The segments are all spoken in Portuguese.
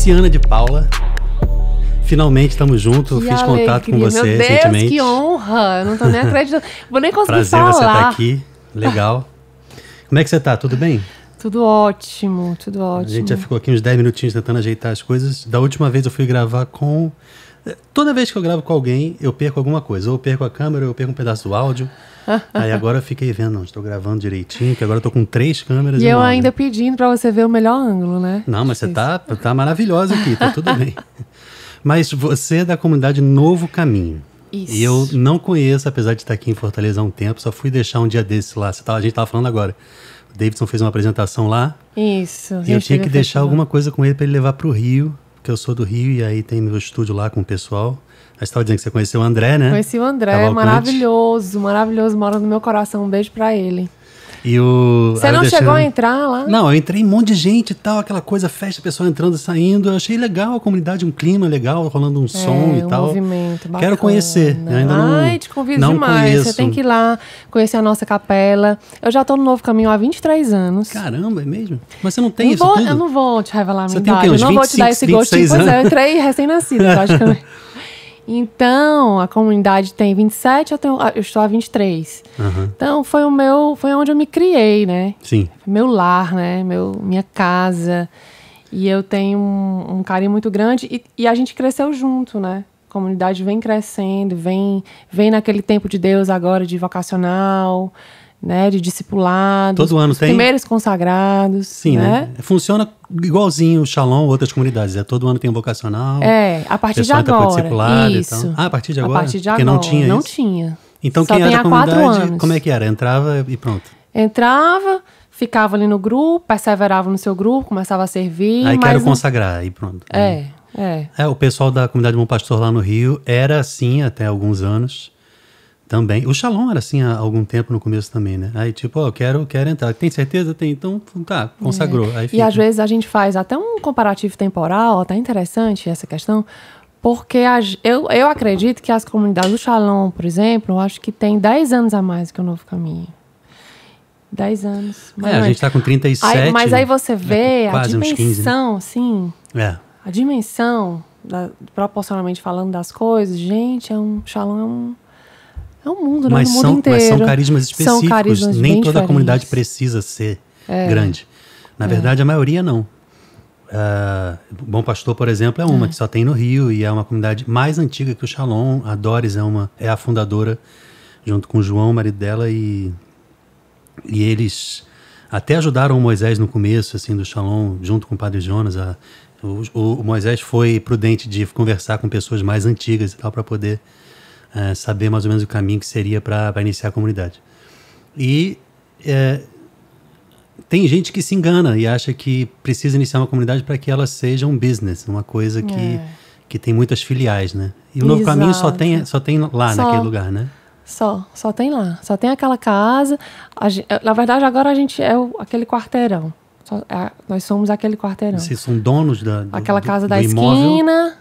Luciana de Paula. Finalmente estamos juntos, fiz contato com você recentemente. Meu Deus, que honra! Eu não tô nem acreditando. Vou nem conseguir Prazer falar. você estar aqui, legal. Como é que você tá? Tudo bem? Tudo ótimo, tudo ótimo. A gente já ficou aqui uns 10 minutinhos tentando ajeitar as coisas. Da última vez eu fui gravar com... Toda vez que eu gravo com alguém, eu perco alguma coisa. Ou eu perco a câmera, ou eu perco um pedaço do áudio. Aí agora eu fiquei vendo, não, estou gravando direitinho, porque agora eu tô com 3 câmeras. E eu ainda pedindo pra você ver o melhor ângulo, né? Não, mas você tá maravilhosa aqui, tá tudo bem. Mas você é da comunidade Novo Caminho. Isso. E eu não conheço, apesar de estar aqui em Fortaleza há um tempo, só fui deixar um dia desse lá. A gente tava falando agora. O Davidson fez uma apresentação lá. Isso. E eu tinha que deixar alguma coisa com ele para ele levar para o Rio, porque eu sou do Rio e aí tem meu estúdio lá com o pessoal. Aí você estava dizendo que você conheceu o André, né? Conheci o André, maravilhoso, maravilhoso, mora no meu coração. Um beijo para ele. E você não chegou a entrar lá? Não, eu entrei um monte de gente e tal, aquela coisa, festa, pessoal entrando e saindo. Eu achei legal a comunidade, um clima legal, rolando um som e tal. Movimento bacana. Quero conhecer. Eu ainda te convido demais. Conheço. Você tem que ir lá conhecer a nossa capela. Eu já tô no Novo Caminho há 23 anos. Caramba, é mesmo? Mas você não tem isso tudo? Eu não vou te revelar a minha idade. Você tem o quê? Eu não vou te dar esse gostinho. Pois é, eu entrei recém-nascida, praticamente. Então, a comunidade tem 27, eu estou a 23. Uhum. Então, foi onde eu me criei, né? Sim. Meu lar, né? Minha casa. E eu tenho um carinho muito grande. E a gente cresceu junto, né? A comunidade vem crescendo, vem naquele tempo de Deus agora, de vocacional, né? De discipulado. Todo ano tem? Primeiros consagrados. Sim, né? Funciona igualzinho o Shalom, outras comunidades. Todo ano tem um vocacional. A partir de agora. Isso. A partir de agora? A partir de agora. Porque não tinha Não isso? tinha. Então só quem era da comunidade, 4 anos. como é que era? Entrava e pronto? Entrava, ficava ali no grupo, perseverava no seu grupo, começava a servir. Aí quero consagrar e pronto. O pessoal da comunidade Bom Pastor lá no Rio era assim até alguns anos também. O Shalom era assim há algum tempo no começo também, né? Aí tipo, quero entrar. Tem certeza? Tem. Então, tá, consagrou. Aí fica. E às vezes a gente faz até um comparativo temporal, até interessante essa questão, porque eu acredito que as comunidades do Shalom, por exemplo, eu acho que tem 10 anos a mais que o Novo Caminho. 10 anos. A gente tá com 37. Mas aí você vê a uns 15, dimensão, né? assim, a dimensão, proporcionalmente falando das coisas, gente, Shalom é um mundo, né? No mundo inteiro. Mas são carismas específicos. São carismas nem toda diferentes. A comunidade precisa ser grande. Na verdade, a maioria não. Bom Pastor, por exemplo, é uma que só tem no Rio e é uma comunidade mais antiga que o Shalom. A Doris é a fundadora, junto com o João, o marido dela, e eles até ajudaram o Moisés no começo assim, do Shalom, junto com o Padre Jonas. O Moisés foi prudente de conversar com pessoas mais antigas e tal, para poder saber mais ou menos o caminho que seria para iniciar a comunidade. E tem gente que se engana e acha que precisa iniciar uma comunidade para que ela seja um business, uma coisa que tem muitas filiais, né? E o Novo Caminho só tem lá naquele lugar, né? Só tem lá. Só tem aquela casa. Na verdade, agora a gente é aquele quarteirão. Nós somos aquele quarteirão. Vocês são donos aquela casa da imóvel? Esquina.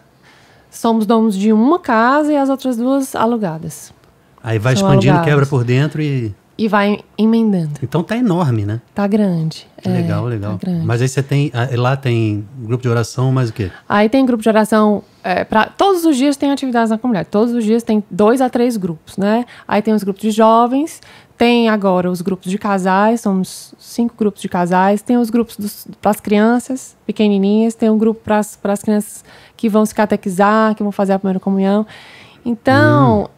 Somos donos de uma casa e as outras 2 alugadas. Aí vai expandindo, quebra por dentro e vai emendando. Então tá enorme, né? Tá grande. Legal. Tá grande. Mas aí você tem... Lá tem grupo de oração, mais o quê? Aí tem grupo de oração... todos os dias tem atividades na comunidade. Todos os dias tem 2 a 3 grupos, né? Aí tem os grupos de jovens. Tem agora os grupos de casais. Somos 5 grupos de casais. Tem os grupos para as crianças pequenininhas. Tem um grupo para as crianças que vão se catequizar, que vão fazer a primeira comunhão. Então...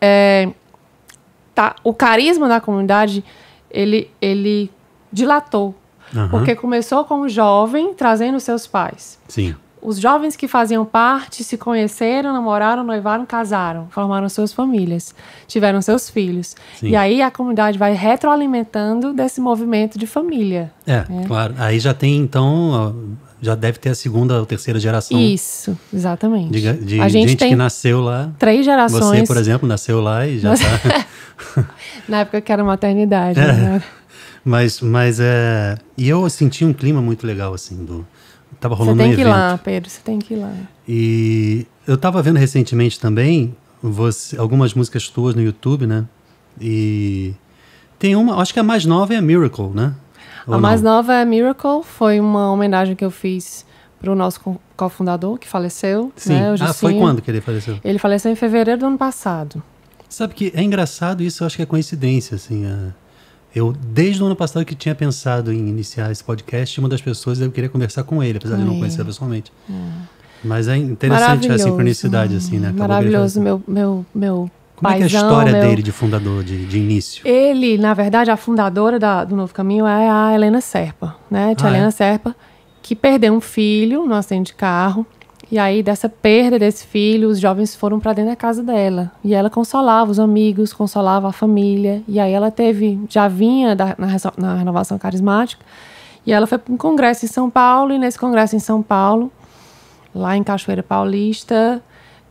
o carisma da comunidade, ele dilatou. Porque começou com o jovem trazendo seus pais. Sim. Os jovens que faziam parte se conheceram, namoraram, noivaram, casaram, formaram suas famílias, tiveram seus filhos. Sim. E aí a comunidade vai retroalimentando desse movimento de família. Claro. Aí já tem, então... Já deve ter a 2ª ou 3ª geração. Isso, exatamente. De a gente tem que nasceu lá. 3 gerações. Você, por exemplo, nasceu lá e já está... Na época que era maternidade. Né? Mas e eu senti um clima muito legal, assim, tava rolando um evento. Você tem que ir lá, Pedro, você tem que ir lá. E eu tava vendo recentemente também algumas músicas tuas no YouTube, né? E tem uma, acho que a mais nova é a Miracle, né? A mais nova é Miracle, foi uma homenagem que eu fiz pro nosso cofundador, que faleceu. Sim. Né, o Foi quando que ele faleceu? Ele faleceu em fevereiro do ano passado. Sabe que é engraçado isso, eu acho que é coincidência, assim. Eu, desde o ano passado que tinha pensado em iniciar esse podcast, uma das pessoas eu queria conversar com ele, apesar de não conhecer pessoalmente. Mas é interessante a sincronicidade, assim, né? Maravilhoso, meu Como é que é a história dele de fundador, de início? Ele, na verdade, a fundadora do Novo Caminho é a Helena Serpa, né? Tia Helena Serpa, que perdeu um filho no acidente de carro. E aí, dessa perda desse filho, os jovens foram para dentro da casa dela. E ela consolava os amigos, consolava a família. E aí ela já vinha na renovação carismática. E ela foi para um congresso em São Paulo. E nesse congresso em São Paulo, lá em Cachoeira Paulista,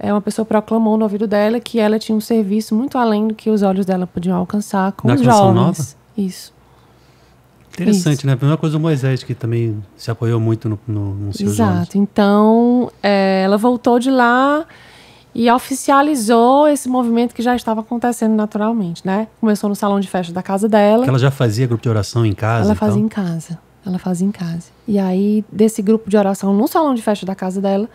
uma pessoa proclamou no ouvido dela que ela tinha um serviço muito além do que os olhos dela podiam alcançar com os jovens. Nova? Isso. Interessante, Isso. né? A mesma coisa do Moisés, que também se apoiou muito nos seus jovens. Exato. Então, ela voltou de lá e oficializou esse movimento que já estava acontecendo naturalmente, né? Começou no salão de festa da casa dela. Que ela já fazia grupo de oração em casa? Ela fazia em casa. Ela fazia em casa. E aí, desse grupo de oração no salão de festa da casa dela,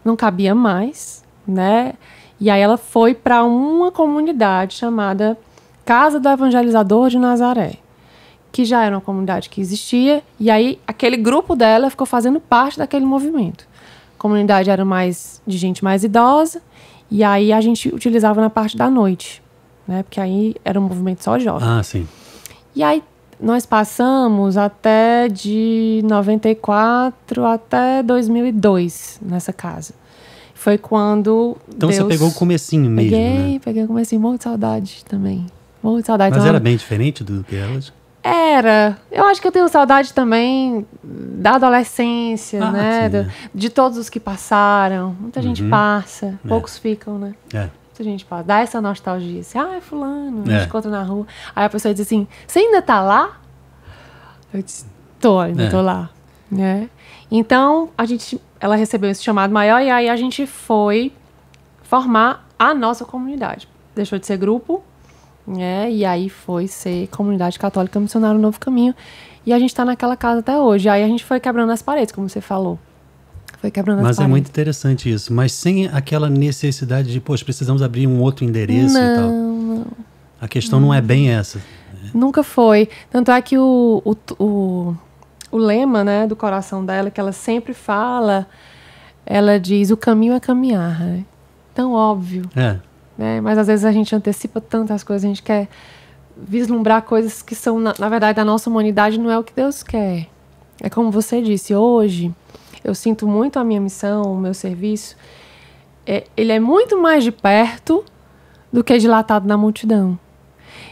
não cabia mais, né? E aí ela foi para uma comunidade chamada Casa do Evangelizador de Nazaré, que já era uma comunidade que existia, e aí aquele grupo dela ficou fazendo parte daquele movimento. A comunidade era de gente mais idosa, e aí a gente utilizava na parte da noite, né? Porque aí era um movimento só jovem. Ah, sim. E aí nós passamos até de 94 até 2002 nessa casa. Foi quando Então Deus... você pegou o comecinho mesmo, né? Peguei o comecinho, morro de saudade também. Morro de saudade. Mas então, era bem diferente do que elas? Era. Eu acho que eu tenho saudade também da adolescência, né? Sim, de todos os que passaram. Muita gente passa, poucos ficam, né? Muita gente passa. Dá essa nostalgia. Assim, é fulano, a gente encontra na rua. Aí a pessoa diz assim, você ainda tá lá? Eu disse, ainda tô lá. Né? Então, ela recebeu esse chamado maior e aí a gente foi formar a nossa comunidade. Deixou de ser grupo, e aí foi ser Comunidade Católica Missionária Novo Caminho. E a gente está naquela casa até hoje. Aí a gente foi quebrando as paredes, como você falou. Foi quebrando as paredes. Mas é muito interessante isso. Mas sem aquela necessidade de, precisamos abrir um outro endereço e tal. Não. A questão não é bem essa. Nunca foi. Tanto é que o lema, né, do coração dela, que ela sempre fala, ela diz, o caminho é caminhar. Né? Tão óbvio. Né? Mas às vezes a gente antecipa tantas coisas, a gente quer vislumbrar coisas que são, na verdade, da nossa humanidade, não é o que Deus quer. É como você disse, hoje, eu sinto muito a minha missão, o meu serviço, ele é muito mais de perto do que dilatado na multidão.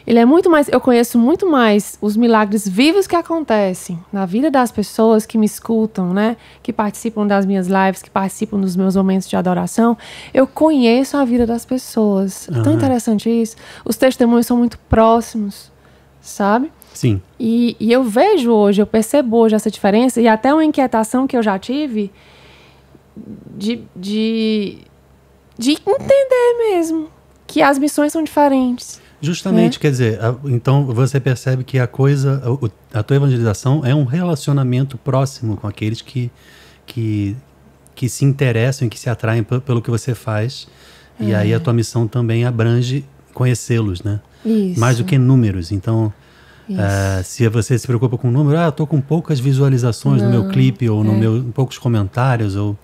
Ele é muito mais, eu conheço muito mais os milagres vivos que acontecem na vida das pessoas que me escutam, né? Que participam das minhas lives, que participam dos meus momentos de adoração. Eu conheço a vida das pessoas. É tão interessante isso. Os testemunhos são muito próximos, sabe? Sim. E eu vejo hoje, eu percebo hoje essa diferença e até uma inquietação que eu já tive de entender mesmo que as missões são diferentes. Justamente, quer dizer, então você percebe que a tua evangelização é um relacionamento próximo com aqueles que se interessam e que se atraem pelo que você faz. E aí a tua missão também abrange conhecê-los, né? Isso. Mais do que números. Então, se você se preocupa com número, eu tô com poucas visualizações no meu clipe ou poucos comentários ou...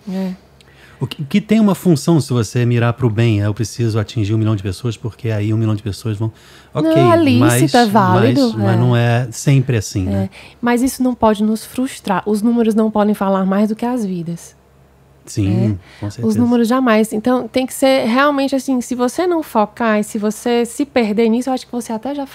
O que tem uma função se você mirar para o bem, eu preciso atingir 1 milhão de pessoas, porque aí 1 milhão de pessoas vão... Ok, não, é lícito, é válido. Mas não é sempre assim, né? Mas isso não pode nos frustrar. Os números não podem falar mais do que as vidas. Sim, com certeza. Os números jamais. Então, tem que ser realmente assim, se você não focar e se você se perder nisso, eu acho que você até já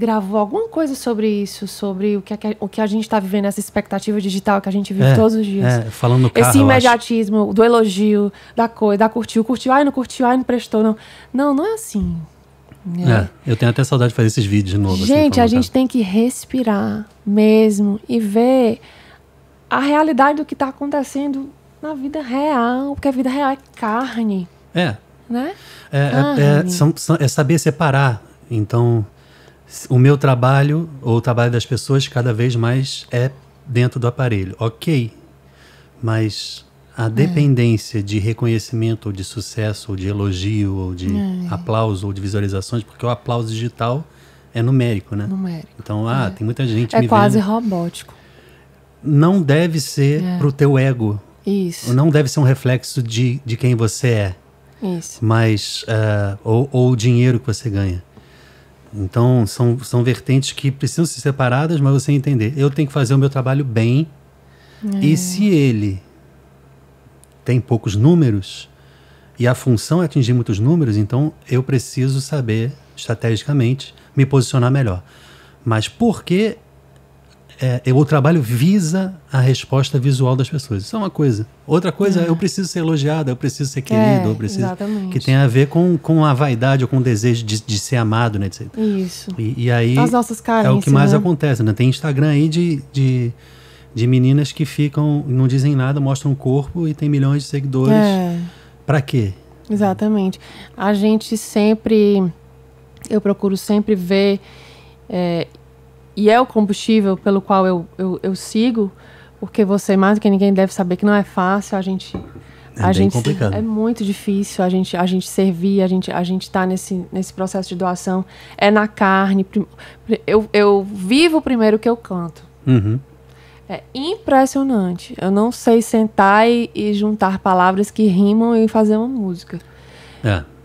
gravou alguma coisa sobre isso, sobre o que a gente está vivendo, essa expectativa digital que a gente vive todos os dias. Falando no carro, esse imediatismo do elogio, da coisa, curtiu, não curtiu, não prestou, não. Não é assim. Eu tenho até saudade de fazer esses vídeos de novo. Gente, a gente tem que respirar mesmo e ver a realidade do que está acontecendo na vida real, porque a vida real é carne. Né? É saber separar. Então... O meu trabalho, ou o trabalho das pessoas, cada vez mais é dentro do aparelho. Ok, Mas a dependência de reconhecimento, ou de sucesso, ou de elogio, ou de aplauso, ou de visualizações, porque o aplauso digital é numérico, né? Numérico. Então, tem muita gente me vendo. É quase robótico. Não deve ser pro teu ego. Isso. Não deve ser um reflexo de quem você é. Isso. Mas, ou o dinheiro que você ganha. Então, são vertentes que precisam ser separadas, mas você entender. Eu tenho que fazer o meu trabalho bem. E se ele tem poucos números, e a função é atingir muitos números, então eu preciso saber, estrategicamente, me posicionar melhor. Mas por que o trabalho visa a resposta visual das pessoas? Isso é uma coisa. Outra coisa, eu preciso ser elogiado, eu preciso ser querido, eu preciso... Exatamente. Que tem a ver com a vaidade ou com o desejo de ser amado, né? Isso. E aí as nossas carências, é o que mais acontece, né? Tem Instagram aí de meninas que ficam, não dizem nada, mostram o corpo e tem milhões de seguidores. Pra quê? Exatamente. A gente sempre... Eu procuro sempre ver... e é o combustível pelo qual eu sigo, porque você, mais do que ninguém, deve saber que não é fácil. A gente complicado. É muito difícil a gente servir, a gente tá nesse processo de doação. É na carne. Eu vivo primeiro que eu canto. Uhum. É impressionante. Eu não sei sentar e juntar palavras que rimam e fazer uma música.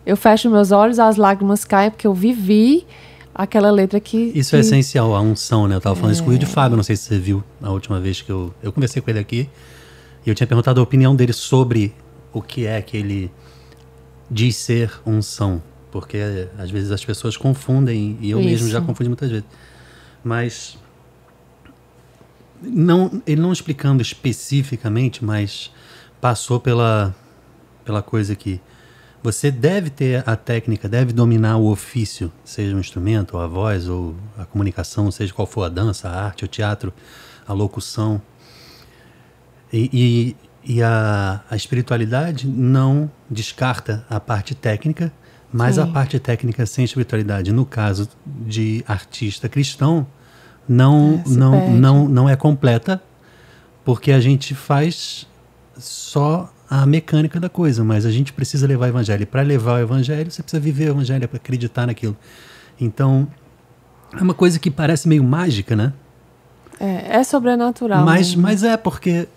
Eu fecho meus olhos, as lágrimas caem, porque eu vivi aquela letra que... Isso é essencial, a unção, né? Eu tava falando isso com o Rio de Fábio, não sei se você viu a última vez que eu conversei com ele aqui, e eu tinha perguntado a opinião dele sobre o que é que ele diz ser unção, porque às vezes as pessoas confundem, e eu mesmo já confundi muitas vezes. Mas... ele não explicando especificamente, mas passou pela coisa que você deve ter a técnica, deve dominar o ofício, seja um instrumento, ou a voz, ou a comunicação, seja qual for a dança, a arte, o teatro, a locução. E a espiritualidade não descarta a parte técnica, mas a parte técnica sem espiritualidade, no caso de artista cristão, não é completa, porque a gente faz só a mecânica da coisa, mas a gente precisa levar o evangelho. E para levar o evangelho, você precisa viver o evangelho, para acreditar naquilo. Então, é uma coisa que parece meio mágica, né? É sobrenatural. Mas é porque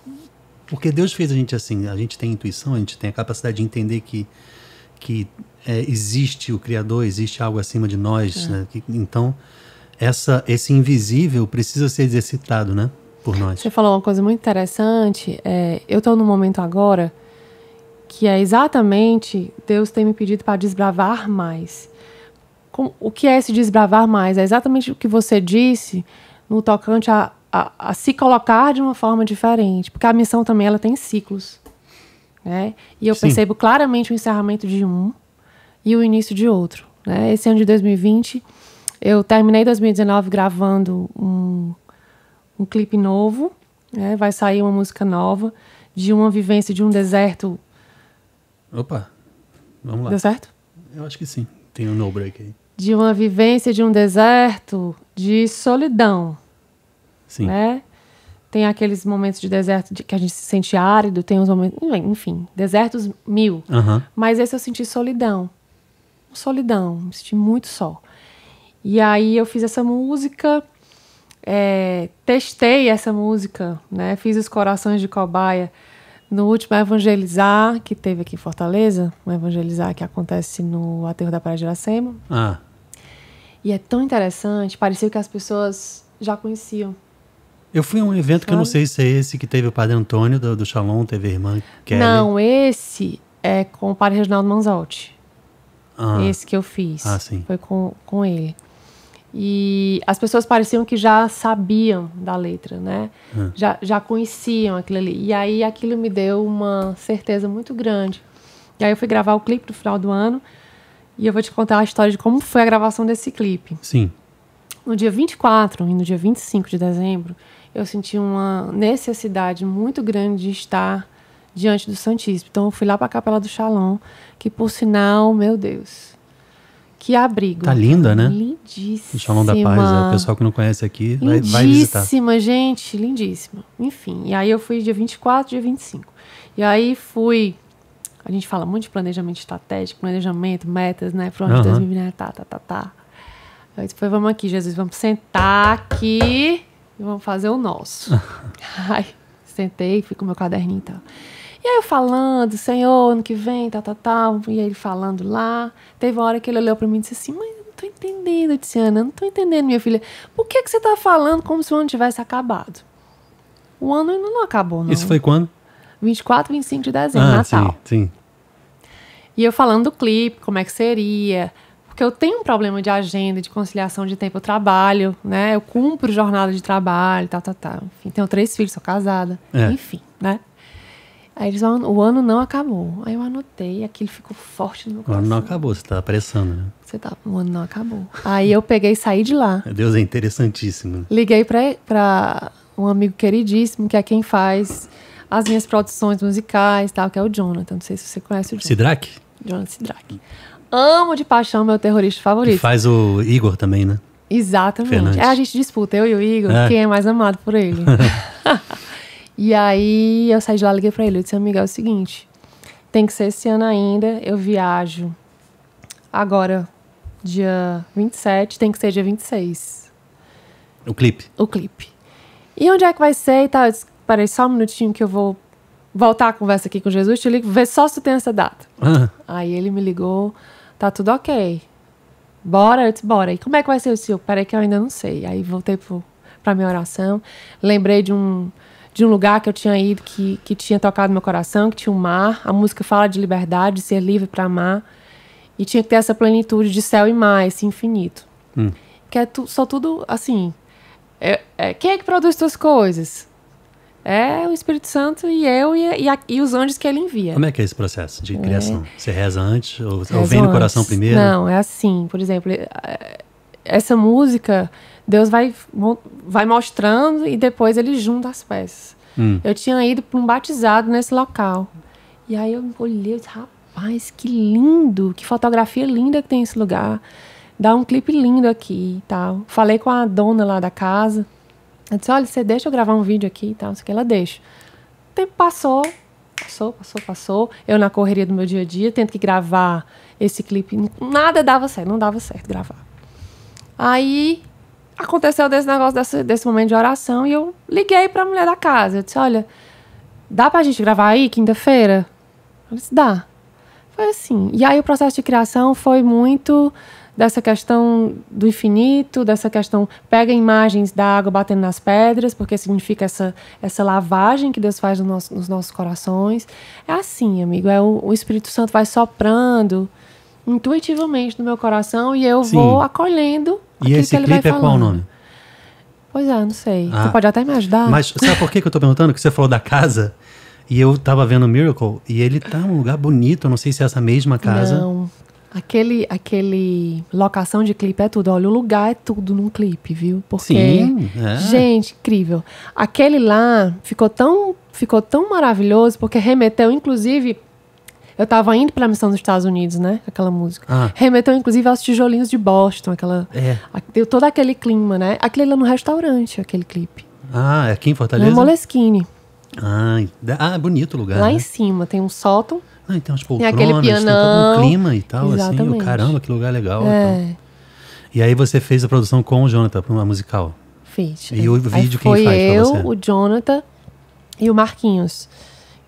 Deus fez a gente assim. A gente tem intuição, a gente tem a capacidade de entender que existe o Criador, existe algo acima de nós. Né? Então, esse invisível precisa ser exercitado, né? Por nós. Você falou uma coisa muito interessante. Eu estou num momento agora que é exatamente Deus tem me pedido para desbravar mais. O que é esse desbravar mais? É exatamente o que você disse no tocante a se colocar de uma forma diferente. Porque a missão também ela tem ciclos. Né? E eu percebo claramente o encerramento de um e o início de outro. Né? Esse ano de 2020, eu terminei 2019 gravando um clipe novo, né? Vai sair uma música nova de uma vivência de um deserto. Opa, vamos lá. Deu certo? Eu acho que sim, tem um no break aí. De uma vivência de um deserto de solidão. Sim. Né? Tem aqueles momentos de deserto que a gente se sente árido, tem os momentos, enfim, desertos mil. Uhum. Mas esse eu senti solidão. Solidão, me senti muito só. E aí eu fiz essa música... testei essa música, né? Fiz os Corações de Cobaia no último Evangelizar, que teve aqui em Fortaleza, um Evangelizar que acontece no Aterro da Praia de Iracema. E é tão interessante, parecia que as pessoas já conheciam. Eu fui a um evento que eu não sei se é esse que teve o Padre Antônio do Shalom, teve a irmã Kelly. Não, esse é com o Padre Reginaldo Manzotti. Esse que eu fiz. Sim. Foi com ele. E as pessoas pareciam que já sabiam da letra, né? Já conheciam aquilo ali. E aí aquilo me deu uma certeza muito grande. E aí eu fui gravar o clipe no final do ano. E eu vou te contar a história de como foi a gravação desse clipe. Sim. No dia 24 e no dia 25 de dezembro, eu senti uma necessidade muito grande de estar diante do Santíssimo. Então eu fui lá para a Capela do Shalom, que por sinal, meu Deus... Que abrigo. Tá linda, né? Lindíssima. O Shalom da Paz, o pessoal que não conhece aqui vai visitar. Lindíssima, gente, lindíssima. Enfim, e aí eu fui dia 24, dia 25. E aí fui... A gente fala muito de planejamento estratégico, planejamento, metas, né? Para onde 2020, tá. Aí depois vamos aqui, Jesus, vamos sentar aqui e vamos fazer o nosso. Aí sentei, fui com o meu caderninho e tal. E aí eu falando, Senhor, ano que vem, tal. E ele falando lá. Teve uma hora que ele olhou pra mim e disse assim, mas eu não tô entendendo. Eu disse, Ana, eu não tô entendendo, minha filha. Por que você tá falando como se o ano tivesse acabado? O ano ainda não acabou, não. Isso foi quando? 24, 25 de dezembro, Natal. Sim. E eu falando do clipe, como é que seria... Porque eu tenho um problema de agenda, de conciliação de tempo. Eu trabalho, né? Eu cumpro jornada de trabalho, tal. Enfim, tenho 3 filhos, sou casada. Enfim, né? Aí eles falam, o ano não acabou. Aí eu anotei, aquilo ficou forte no meu coração. O ano não acabou, você tá apressando, né? O ano não acabou. Aí eu peguei e saí de lá. Meu Deus, é interessantíssimo. Liguei pra um amigo queridíssimo, que é quem faz as minhas produções musicais, tal, que é o Jonathan. Não sei se você conhece o Jonathan. Sidraque? Jonathan Sidraque. Amo de paixão, meu terrorista favorito. Que faz o Igor também, né? Exatamente. Fernandes. A gente disputa, eu e o Igor, quem é mais amado por ele. E aí eu saí de lá, liguei pra ele. Eu disse, amiga, é o seguinte, tem que ser esse ano ainda. Eu viajo agora, dia 27, tem que ser dia 26. O clipe? O clipe. E onde é que vai ser e tal? Eu disse, peraí, só um minutinho que eu vou voltar a conversa aqui com Jesus. Te ligo, vê só se tu tem essa data. Aí ele me ligou, tá tudo ok. Bora? Eu disse, bora. E como é que vai ser o seu? Peraí que eu ainda não sei. Aí voltei pra minha oração. Lembrei de um lugar que eu tinha ido, que tinha tocado meu coração, que tinha um mar. A música fala de liberdade, de ser livre para amar. E tinha que ter essa plenitude de céu e mar, esse infinito. Que é só tudo, assim... quem é que produz suas coisas? É o Espírito Santo e eu e os anjos que ele envia. Como é que é esse processo de criação? Você reza antes ou vem no coração primeiro? Não, é assim. Por exemplo, essa música... Deus vai mostrando e depois ele junta as peças. Eu tinha ido para um batizado nesse local. E aí eu olhei e disse, rapaz, que lindo, que fotografia linda que tem esse lugar. Dá um clipe lindo aqui e tal. Falei com a dona lá da casa. Eu disse, olha, você deixa eu gravar um vídeo aqui e tal. Isso que ela deixa. O tempo passou. Eu na correria do meu dia a dia, tendo que gravar esse clipe. Nada dava certo, não dava certo gravar. Aí... aconteceu desse negócio, desse momento de oração, e eu liguei pra mulher da casa. Eu disse, olha, dá pra gente gravar aí, quinta-feira? Ela disse, dá. Foi assim. E aí o processo de criação foi muito dessa questão do infinito, dessa questão, pega imagens da água batendo nas pedras, porque significa essa lavagem que Deus faz nos nossos corações. É assim, amigo, o Espírito Santo vai soprando intuitivamente no meu coração e eu vou acolhendo. E esse clipe é qual o nome? Pois é, não sei. Você pode até me ajudar? Mas sabe por que eu tô perguntando? Que você falou da casa e eu tava vendo o Miracle e ele tá num lugar bonito. Eu não sei se é essa mesma casa. Não. Aquele locação de clipe é tudo. Olha, o lugar é tudo num clipe, viu? Porque, sim, gente, incrível. Aquele lá ficou tão maravilhoso porque remeteu, inclusive... Eu tava indo pra missão dos Estados Unidos, né? Aquela música. Remeteu, inclusive, aos tijolinhos de Boston. Deu todo aquele clima, né? Aquele lá no restaurante, aquele clipe. É aqui em Fortaleza? No Moleskine. Bonito o lugar, lá né? em cima tem um sótão. Tem umas poltronas, tem aquele pianão. Tem todo um clima e tal, Exatamente. assim. Caramba, que lugar legal. Então. E aí você fez a produção com o Jonathan para uma musical? Fiz. E o vídeo quem faz pra você? Foi eu, o Jonathan e o Marquinhos,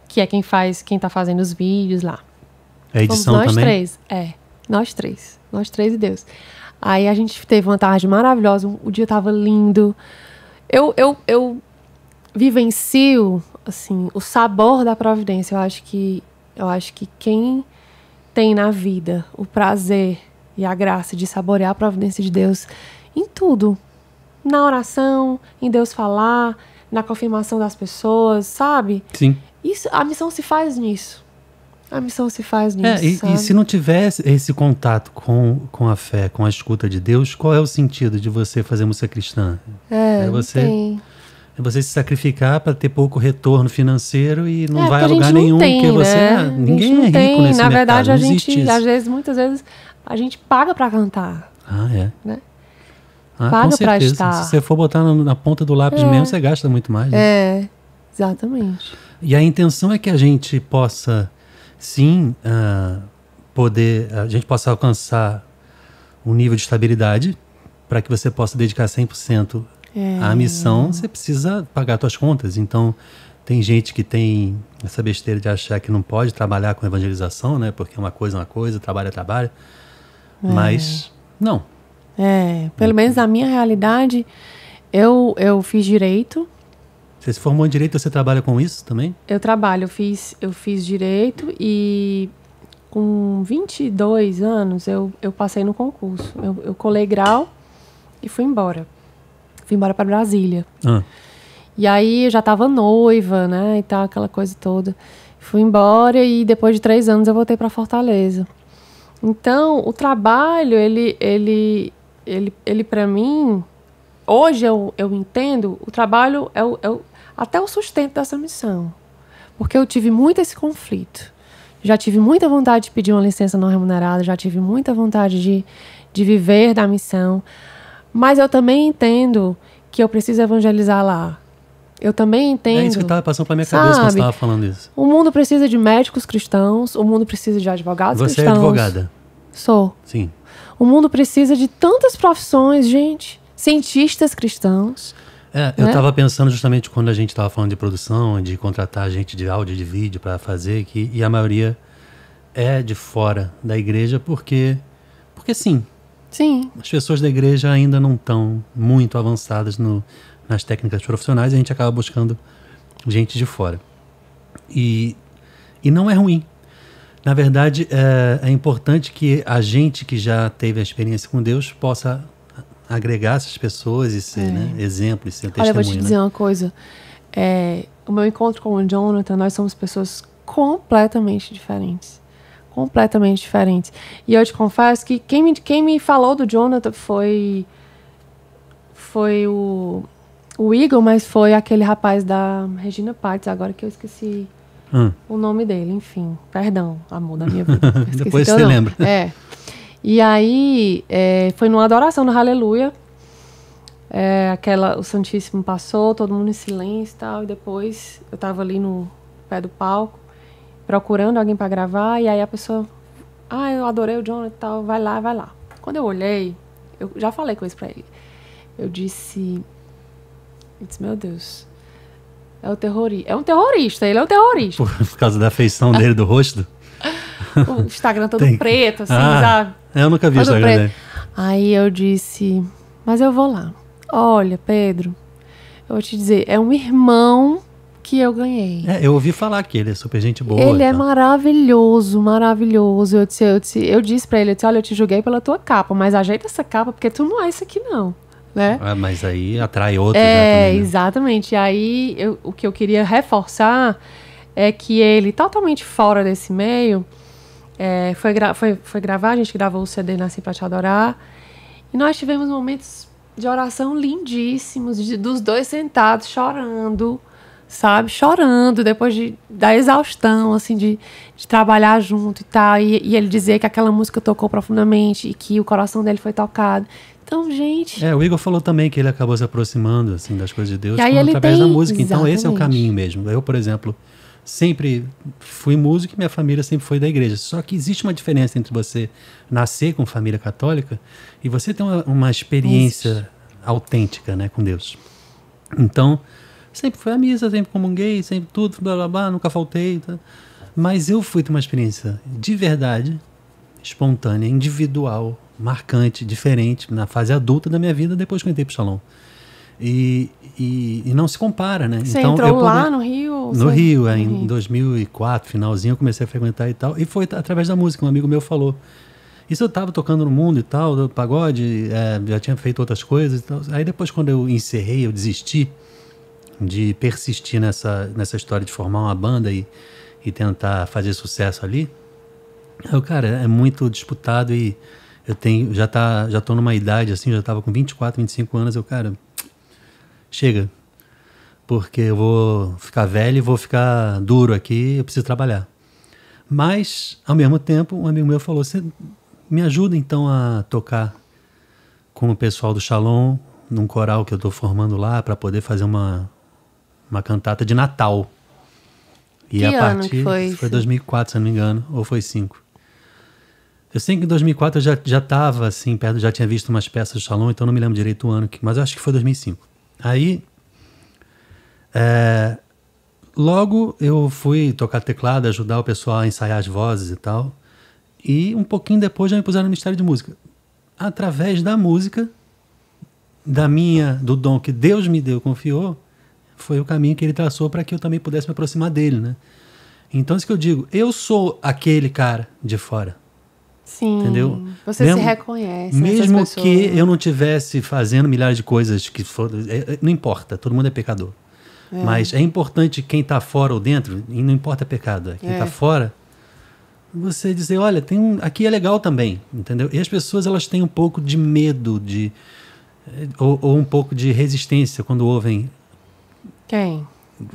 que é quem tá fazendo os vídeos lá. É edição nós também? Três. Nós três. Nós três e Deus. Aí a gente teve uma tarde maravilhosa, o dia tava lindo. Eu vivencio, assim, o sabor da providência. Eu acho que quem tem na vida o prazer e a graça de saborear a providência de Deus em tudo, na oração, em Deus falar, na confirmação das pessoas, sabe? Sim. A missão se faz nisso. E se não tivesse esse contato com a fé, com a escuta de Deus, qual é o sentido de você fazer música cristã? É você se sacrificar para ter pouco retorno financeiro e não vai a lugar nenhum, porque você ninguém é rico nesse mercado. Na verdade, muitas vezes a gente paga para cantar. Ah, é. Né? Paga para estar. Se você for botar na ponta do lápis mesmo, você gasta muito mais. Né? Exatamente. E a intenção é que a gente possa, sim, a gente possa alcançar um nível de estabilidade para que você possa dedicar 100% à missão. Você precisa pagar suas contas. Então, tem gente que tem essa besteira de achar que não pode trabalhar com evangelização, né? Porque uma coisa é uma coisa, trabalho é trabalho. Mas, não. Pelo menos na minha realidade, eu fiz direito. Você se formou em direito, você trabalha com isso também? Eu trabalho, eu fiz direito e com 22 anos eu passei no concurso. Eu colei grau e fui embora. Fui embora para Brasília. E aí eu já estava noiva, né, e tal, aquela coisa toda. Fui embora e depois de 3 anos eu voltei para Fortaleza. Então, o trabalho, ele para mim, hoje eu entendo, o trabalho é até o sustento dessa missão. Porque eu tive muito esse conflito. Já tive muita vontade de pedir uma licença não remunerada, já tive muita vontade de viver da missão. Mas eu também entendo que eu preciso evangelizar lá. Eu também entendo... É isso que estava passando pela minha cabeça quando você estava falando isso. O mundo precisa de médicos cristãos, o mundo precisa de advogados cristãos. Você é advogada? Sou. Sim. O mundo precisa de tantas profissões, gente. Cientistas cristãos. Eu estava pensando justamente quando a gente estava falando de produção, de contratar gente de áudio, de vídeo para fazer, e a maioria é de fora da igreja porque sim. Sim. As pessoas da igreja ainda não estão muito avançadas nas técnicas profissionais, e a gente acaba buscando gente de fora. E não é ruim. Na verdade, é importante que a gente que já teve a experiência com Deus possa agregar essas pessoas e ser exemplo, e ser testemunho. Olha, eu vou te dizer uma coisa. O meu encontro com o Jonathan, nós somos pessoas completamente diferentes. Completamente diferentes. E eu te confesso que quem me falou do Jonathan foi o Eagle, mas foi aquele rapaz da Regina Pates, agora que eu esqueci o nome dele. Enfim, perdão, amor da minha vida. Depois você lembra. E aí, foi numa adoração no Aleluia. O Santíssimo passou, todo mundo em silêncio e tal. E depois eu tava ali no pé do palco, procurando alguém para gravar. E aí a pessoa, eu adorei o Jonathan e tal, vai lá. Quando eu olhei, eu já falei com isso pra ele. Eu disse, meu Deus, é um terrorista, ele é um terrorista. Por causa da feição dele, do rosto? O Instagram todo preto, assim, sabe? Eu nunca vi o Instagram dele. Aí eu disse, mas eu vou lá. Olha, Pedro, eu vou te dizer, é um irmão que eu ganhei. Eu ouvi falar que ele é super gente boa. Ele é maravilhoso, maravilhoso. Eu disse pra ele, olha, eu te julguei pela tua capa, mas ajeita essa capa, porque tu não é isso aqui não. Né? Mas aí atrai outros. Né? Exatamente. E aí, o que eu queria reforçar é que ele, totalmente fora desse meio, foi gravar, a gente gravou o CD Nasci Pra Te Adorar, e nós tivemos momentos de oração lindíssimos, dos dois sentados, chorando, sabe? Chorando, depois da exaustão, assim, de trabalhar junto e tal, e ele dizer que aquela música tocou profundamente, e que o coração dele foi tocado. Então, gente... o Igor falou também que ele acabou se aproximando, assim, das coisas de Deus através da música. Exatamente. Então, esse é o caminho mesmo. Eu, por exemplo, sempre fui músico e minha família sempre foi da igreja. Só que existe uma diferença entre você nascer com família católica e você ter uma experiência autêntica, né, com Deus. Então, sempre fui à missa, sempre comunguei, sempre tudo, blá, blá, blá, nunca faltei. Tá? Mas eu fui ter uma experiência de verdade, espontânea, individual, marcante, diferente, na fase adulta da minha vida, depois que eu entrei pro Shalom. E não se compara, né? Você entrou lá no Rio? No Rio, em 2004, finalzinho, eu comecei a frequentar e tal. E foi através da música, um amigo meu falou. Isso eu estava tocando no mundo e tal, do pagode, já tinha feito outras coisas e tal. Aí depois, quando eu encerrei, eu desisti de persistir nessa história de formar uma banda e tentar fazer sucesso ali. Eu, cara, é muito disputado e já tô numa idade assim, já estava com 24, 25 anos, chega, porque eu vou ficar velho e vou ficar duro aqui, eu preciso trabalhar. Mas, ao mesmo tempo, um amigo meu falou, você me ajuda então a tocar com o pessoal do Shalom, num coral que eu estou formando lá, para poder fazer uma cantata de Natal. E que a ano partir que foi? Foi 2004, se não me engano, ou foi 2005. Eu sei que em 2004 eu já estava assim, perto, já tinha visto umas peças do Shalom, então não me lembro direito o ano, mas eu acho que foi 2005. Aí, logo eu fui tocar teclado, ajudar o pessoal a ensaiar as vozes e tal. E um pouquinho depois já me puseram no Ministério de Música. Através da música, do dom que Deus me deu, confiou, foi o caminho que ele traçou para que eu também pudesse me aproximar dele, né? Então, isso que eu digo, eu sou aquele cara de fora. Sim, entendeu? Você se reconhece. Mesmo que eu não estivesse fazendo milhares de coisas que foram, não importa, todo mundo é pecador. Mas é importante quem está fora ou dentro, e não importa pecado, quem está fora, você dizer, olha, aqui é legal também, entendeu? E as pessoas, elas têm um pouco de medo, ou um pouco de resistência quando ouvem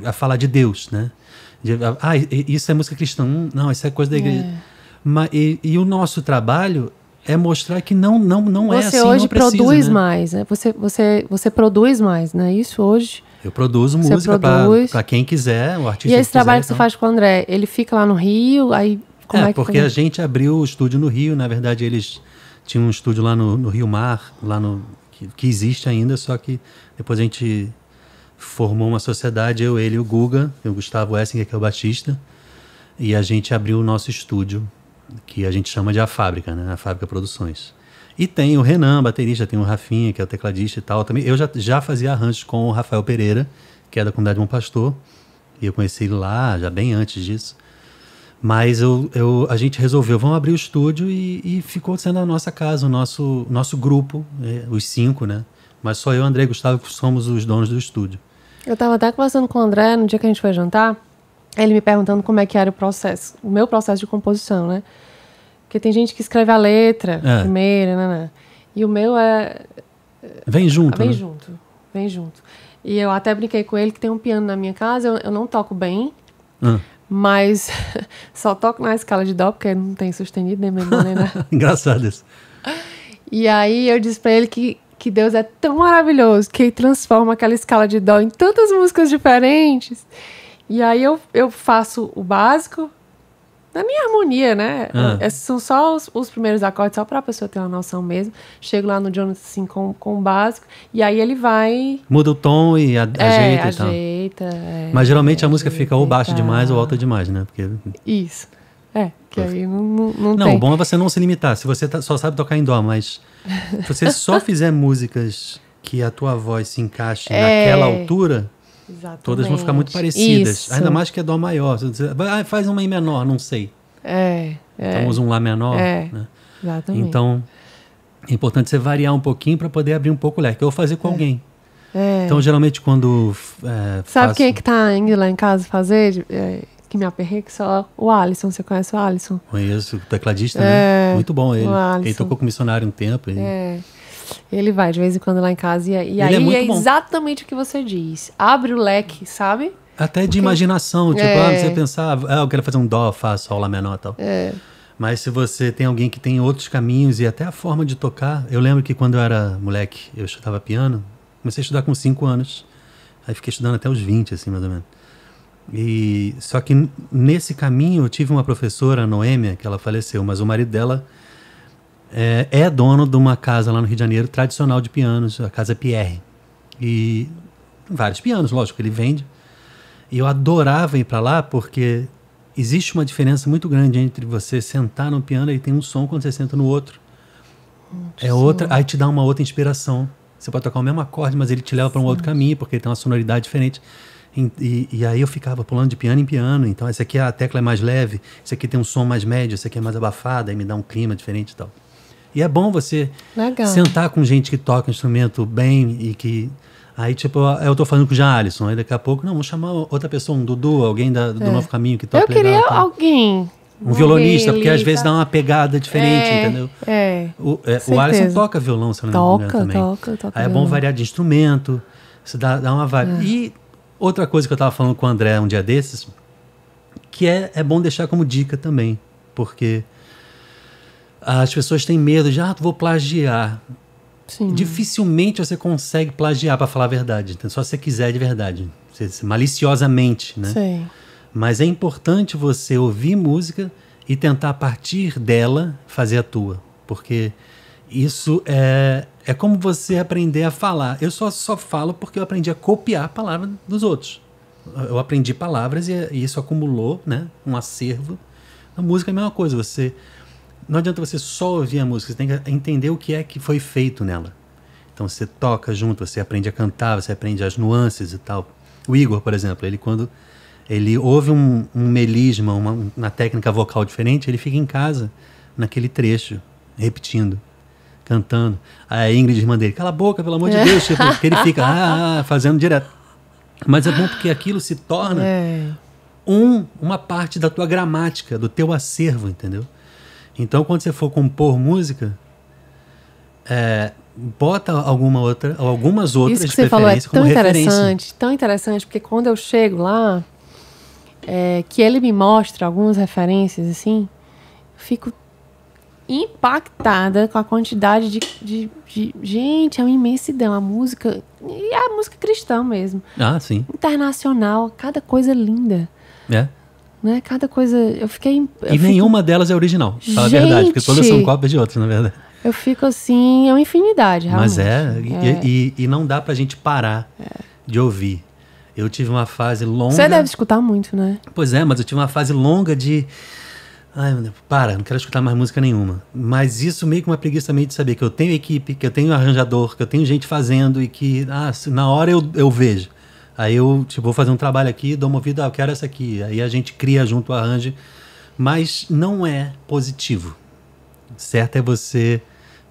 a falar de Deus, né? Isso é música cristã, não, isso é coisa da igreja. E o nosso trabalho é mostrar que não é assim, você hoje não precisa, produz né? mais, né? Você produz mais, não é isso hoje? Eu produzo música para quem quiser, o artista. E esse trabalho que você faz com o André, ele fica lá no Rio, aí como é que porque a gente abriu o estúdio no Rio, na verdade eles tinham um estúdio lá no Rio Mar, que existe ainda, só que depois a gente formou uma sociedade, eu, ele e o Guga, o Gustavo Essinger, que é o baixista, e a gente abriu o nosso estúdio, que a gente chama de A Fábrica, né? A Fábrica Produções. E tem o Renan, baterista, tem o Rafinha, que é o tecladista e tal. Também, eu já fazia arranjos com o Rafael Pereira, que é da comunidade Bom Pastor, e eu conheci ele lá, já bem antes disso. Mas a gente resolveu, vamos abrir o estúdio e ficou sendo a nossa casa, o nosso grupo, os 5, né? Mas só eu, André e Gustavo, que somos os donos do estúdio. Eu estava até conversando com o André no dia que a gente foi jantar, ele me perguntando como é que era o meu processo de composição, né? Porque tem gente que escreve a letra primeiro, né? E o meu Vem junto, Vem né? Vem junto. E eu até brinquei com ele que tem um piano na minha casa, eu não toco bem, mas só toco na escala de dó, porque não tem sustenido, nem bemol, nem nada. Engraçado isso. E aí eu disse pra ele que Deus é tão maravilhoso, que ele transforma aquela escala de dó em tantas músicas diferentes. E aí eu faço o básico, na minha harmonia, né? Esses são só os primeiros acordes, só pra pessoa ter uma noção mesmo. Chego lá no Jonathan, assim, com o básico, e aí ele vai... Muda o tom e ajeita e tal. Mas geralmente a música fica ou baixa demais ou alta demais, né? Porque... Isso. Que aí não tem. Não, o bom é você não se limitar. Se você só sabe tocar em dó, mas se você só fizer músicas que a tua voz se encaixe naquela altura... Exatamente. Todas vão ficar muito parecidas. Isso. Ainda mais que é dó maior. Faz uma em menor, não sei. Então usa um lá menor. Né? Exatamente. Então é importante você variar um pouquinho para poder abrir um pouco o leque. Eu vou fazer com alguém. Então geralmente quando sabe quem é que tá indo lá em casa fazer? Que me aperrei, que só o Alisson. Você conhece o Alisson? Conheço, o tecladista, né? Muito bom ele. Ele tocou com missionário um tempo. Ele vai de vez em quando lá em casa e aí é exatamente o que você diz. Abre o leque, sabe? Até de imaginação. Tipo, você pensar, eu quero fazer um dó, fá, sol, lá menor e tal. Mas se você tem alguém que tem outros caminhos e até a forma de tocar... Eu lembro que quando eu era moleque, eu estudava piano. Comecei a estudar com 5 anos. Aí fiquei estudando até os 20, assim, mais ou menos. Só que nesse caminho eu tive uma professora, a Noêmia, que ela faleceu, mas o marido dela... É dono de uma casa lá no Rio de Janeiro, tradicional de pianos, a Casa Pierre. E vários pianos, lógico, ele vende. E eu adorava ir para lá porque existe uma diferença muito grande entre você sentar no piano e tem um som quando você senta no outro. Aí te dá uma outra inspiração. Você pode tocar o mesmo acorde, mas ele te leva para um outro caminho, porque ele tem uma sonoridade diferente. E aí eu ficava pulando de piano em piano. Então, esse aqui a tecla é mais leve, esse aqui tem um som mais médio, esse aqui é mais abafado, aí me dá um clima diferente e tal. E é bom você sentar com gente que toca instrumento bem e que... Aí, tipo, eu tô falando com o Jean Alisson, aí daqui a pouco, vamos chamar outra pessoa, um Dudu, alguém do Novo Caminho que toca legal. Eu queria alguém. Um violonista, porque às vezes dá uma pegada diferente, entendeu? O Alisson toca violão, se não me engano, também. Toca aí é bom variar de instrumento, você dá uma vibe. E outra coisa que eu tava falando com o André um dia desses, que é bom deixar como dica também, porque... as pessoas têm medo de, vou plagiar. Sim. Dificilmente você consegue plagiar, para falar a verdade. Então, só se você quiser de verdade. Maliciosamente, né? Sim. Mas é importante você ouvir música e tentar, a partir dela, fazer a tua. Porque isso é como você aprender a falar. Eu só falo porque eu aprendi a copiar a palavra dos outros. Eu aprendi palavras e isso acumulou, né, um acervo. A música é a mesma coisa. Não adianta você só ouvir a música, você tem que entender o que é que foi feito nela. Então você toca junto, você aprende a cantar, você aprende as nuances e tal. O Igor, por exemplo, quando ele ouve um melisma, uma técnica vocal diferente, ele fica em casa, naquele trecho, repetindo, cantando. A Ingrid, irmã dele, cala a boca, pelo amor de Deus, porque ele fica fazendo direto. Mas é bom porque aquilo se torna uma parte da tua gramática, do teu acervo, entendeu? Então, quando você for compor música, bota algumas outras isso que você falou como referência. Tão interessante, porque quando eu chego lá, que ele me mostra algumas referências, assim, eu fico impactada com a quantidade de gente, é uma imensidão, a música, e a música cristã mesmo. Sim. Internacional, cada coisa linda. Né? Cada coisa, eu fiquei... nenhuma delas é original, fala a verdade, porque todas são cópias de outras, na verdade. Eu fico assim, é uma infinidade, realmente. Mas e não dá pra gente parar de ouvir. Eu tive uma fase longa... Você deve escutar muito, né? Pois é, mas eu tive uma fase longa de... Ai, meu Deus, não quero escutar mais música nenhuma. Mas isso meio que uma preguiça também de saber que eu tenho equipe, que eu tenho arranjador, que eu tenho gente fazendo e que na hora eu vejo. Aí eu vou fazer um trabalho aqui, dou uma vida, eu quero essa aqui. Aí a gente cria junto o arranjo. Mas não é positivo. Certo é você,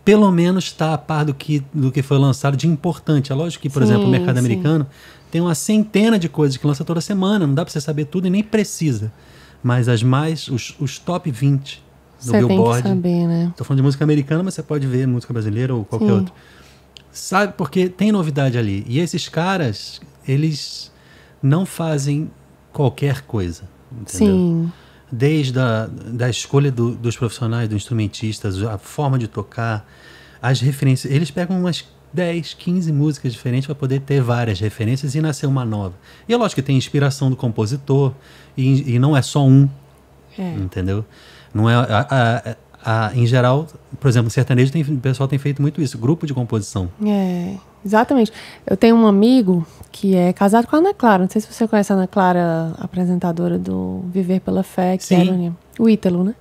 pelo menos, estar a par do que foi lançado de importante. É lógico que, por exemplo, o mercado americano tem uma centena de coisas que lança toda semana. Não dá para você saber tudo e nem precisa. Mas os top 20 do Billboard. Você tem que saber, né? Estou falando de música americana, mas você pode ver música brasileira ou qualquer outro. Sabe, porque tem novidade ali. E esses caras, eles não fazem qualquer coisa, entendeu? Sim. Desde da escolha dos profissionais, dos instrumentistas, a forma de tocar, as referências. Eles pegam umas 10, 15 músicas diferentes para poder ter várias referências e nascer uma nova. E é lógico que tem inspiração do compositor e não é só entendeu? Não é... em geral, por exemplo, no sertanejo, o pessoal tem feito muito isso, grupo de composição. Exatamente. Eu tenho um amigo que é casado com a Ana Clara. Não sei se você conhece a Ana Clara, apresentadora do Viver pela Fé, que era o Ítalo, né?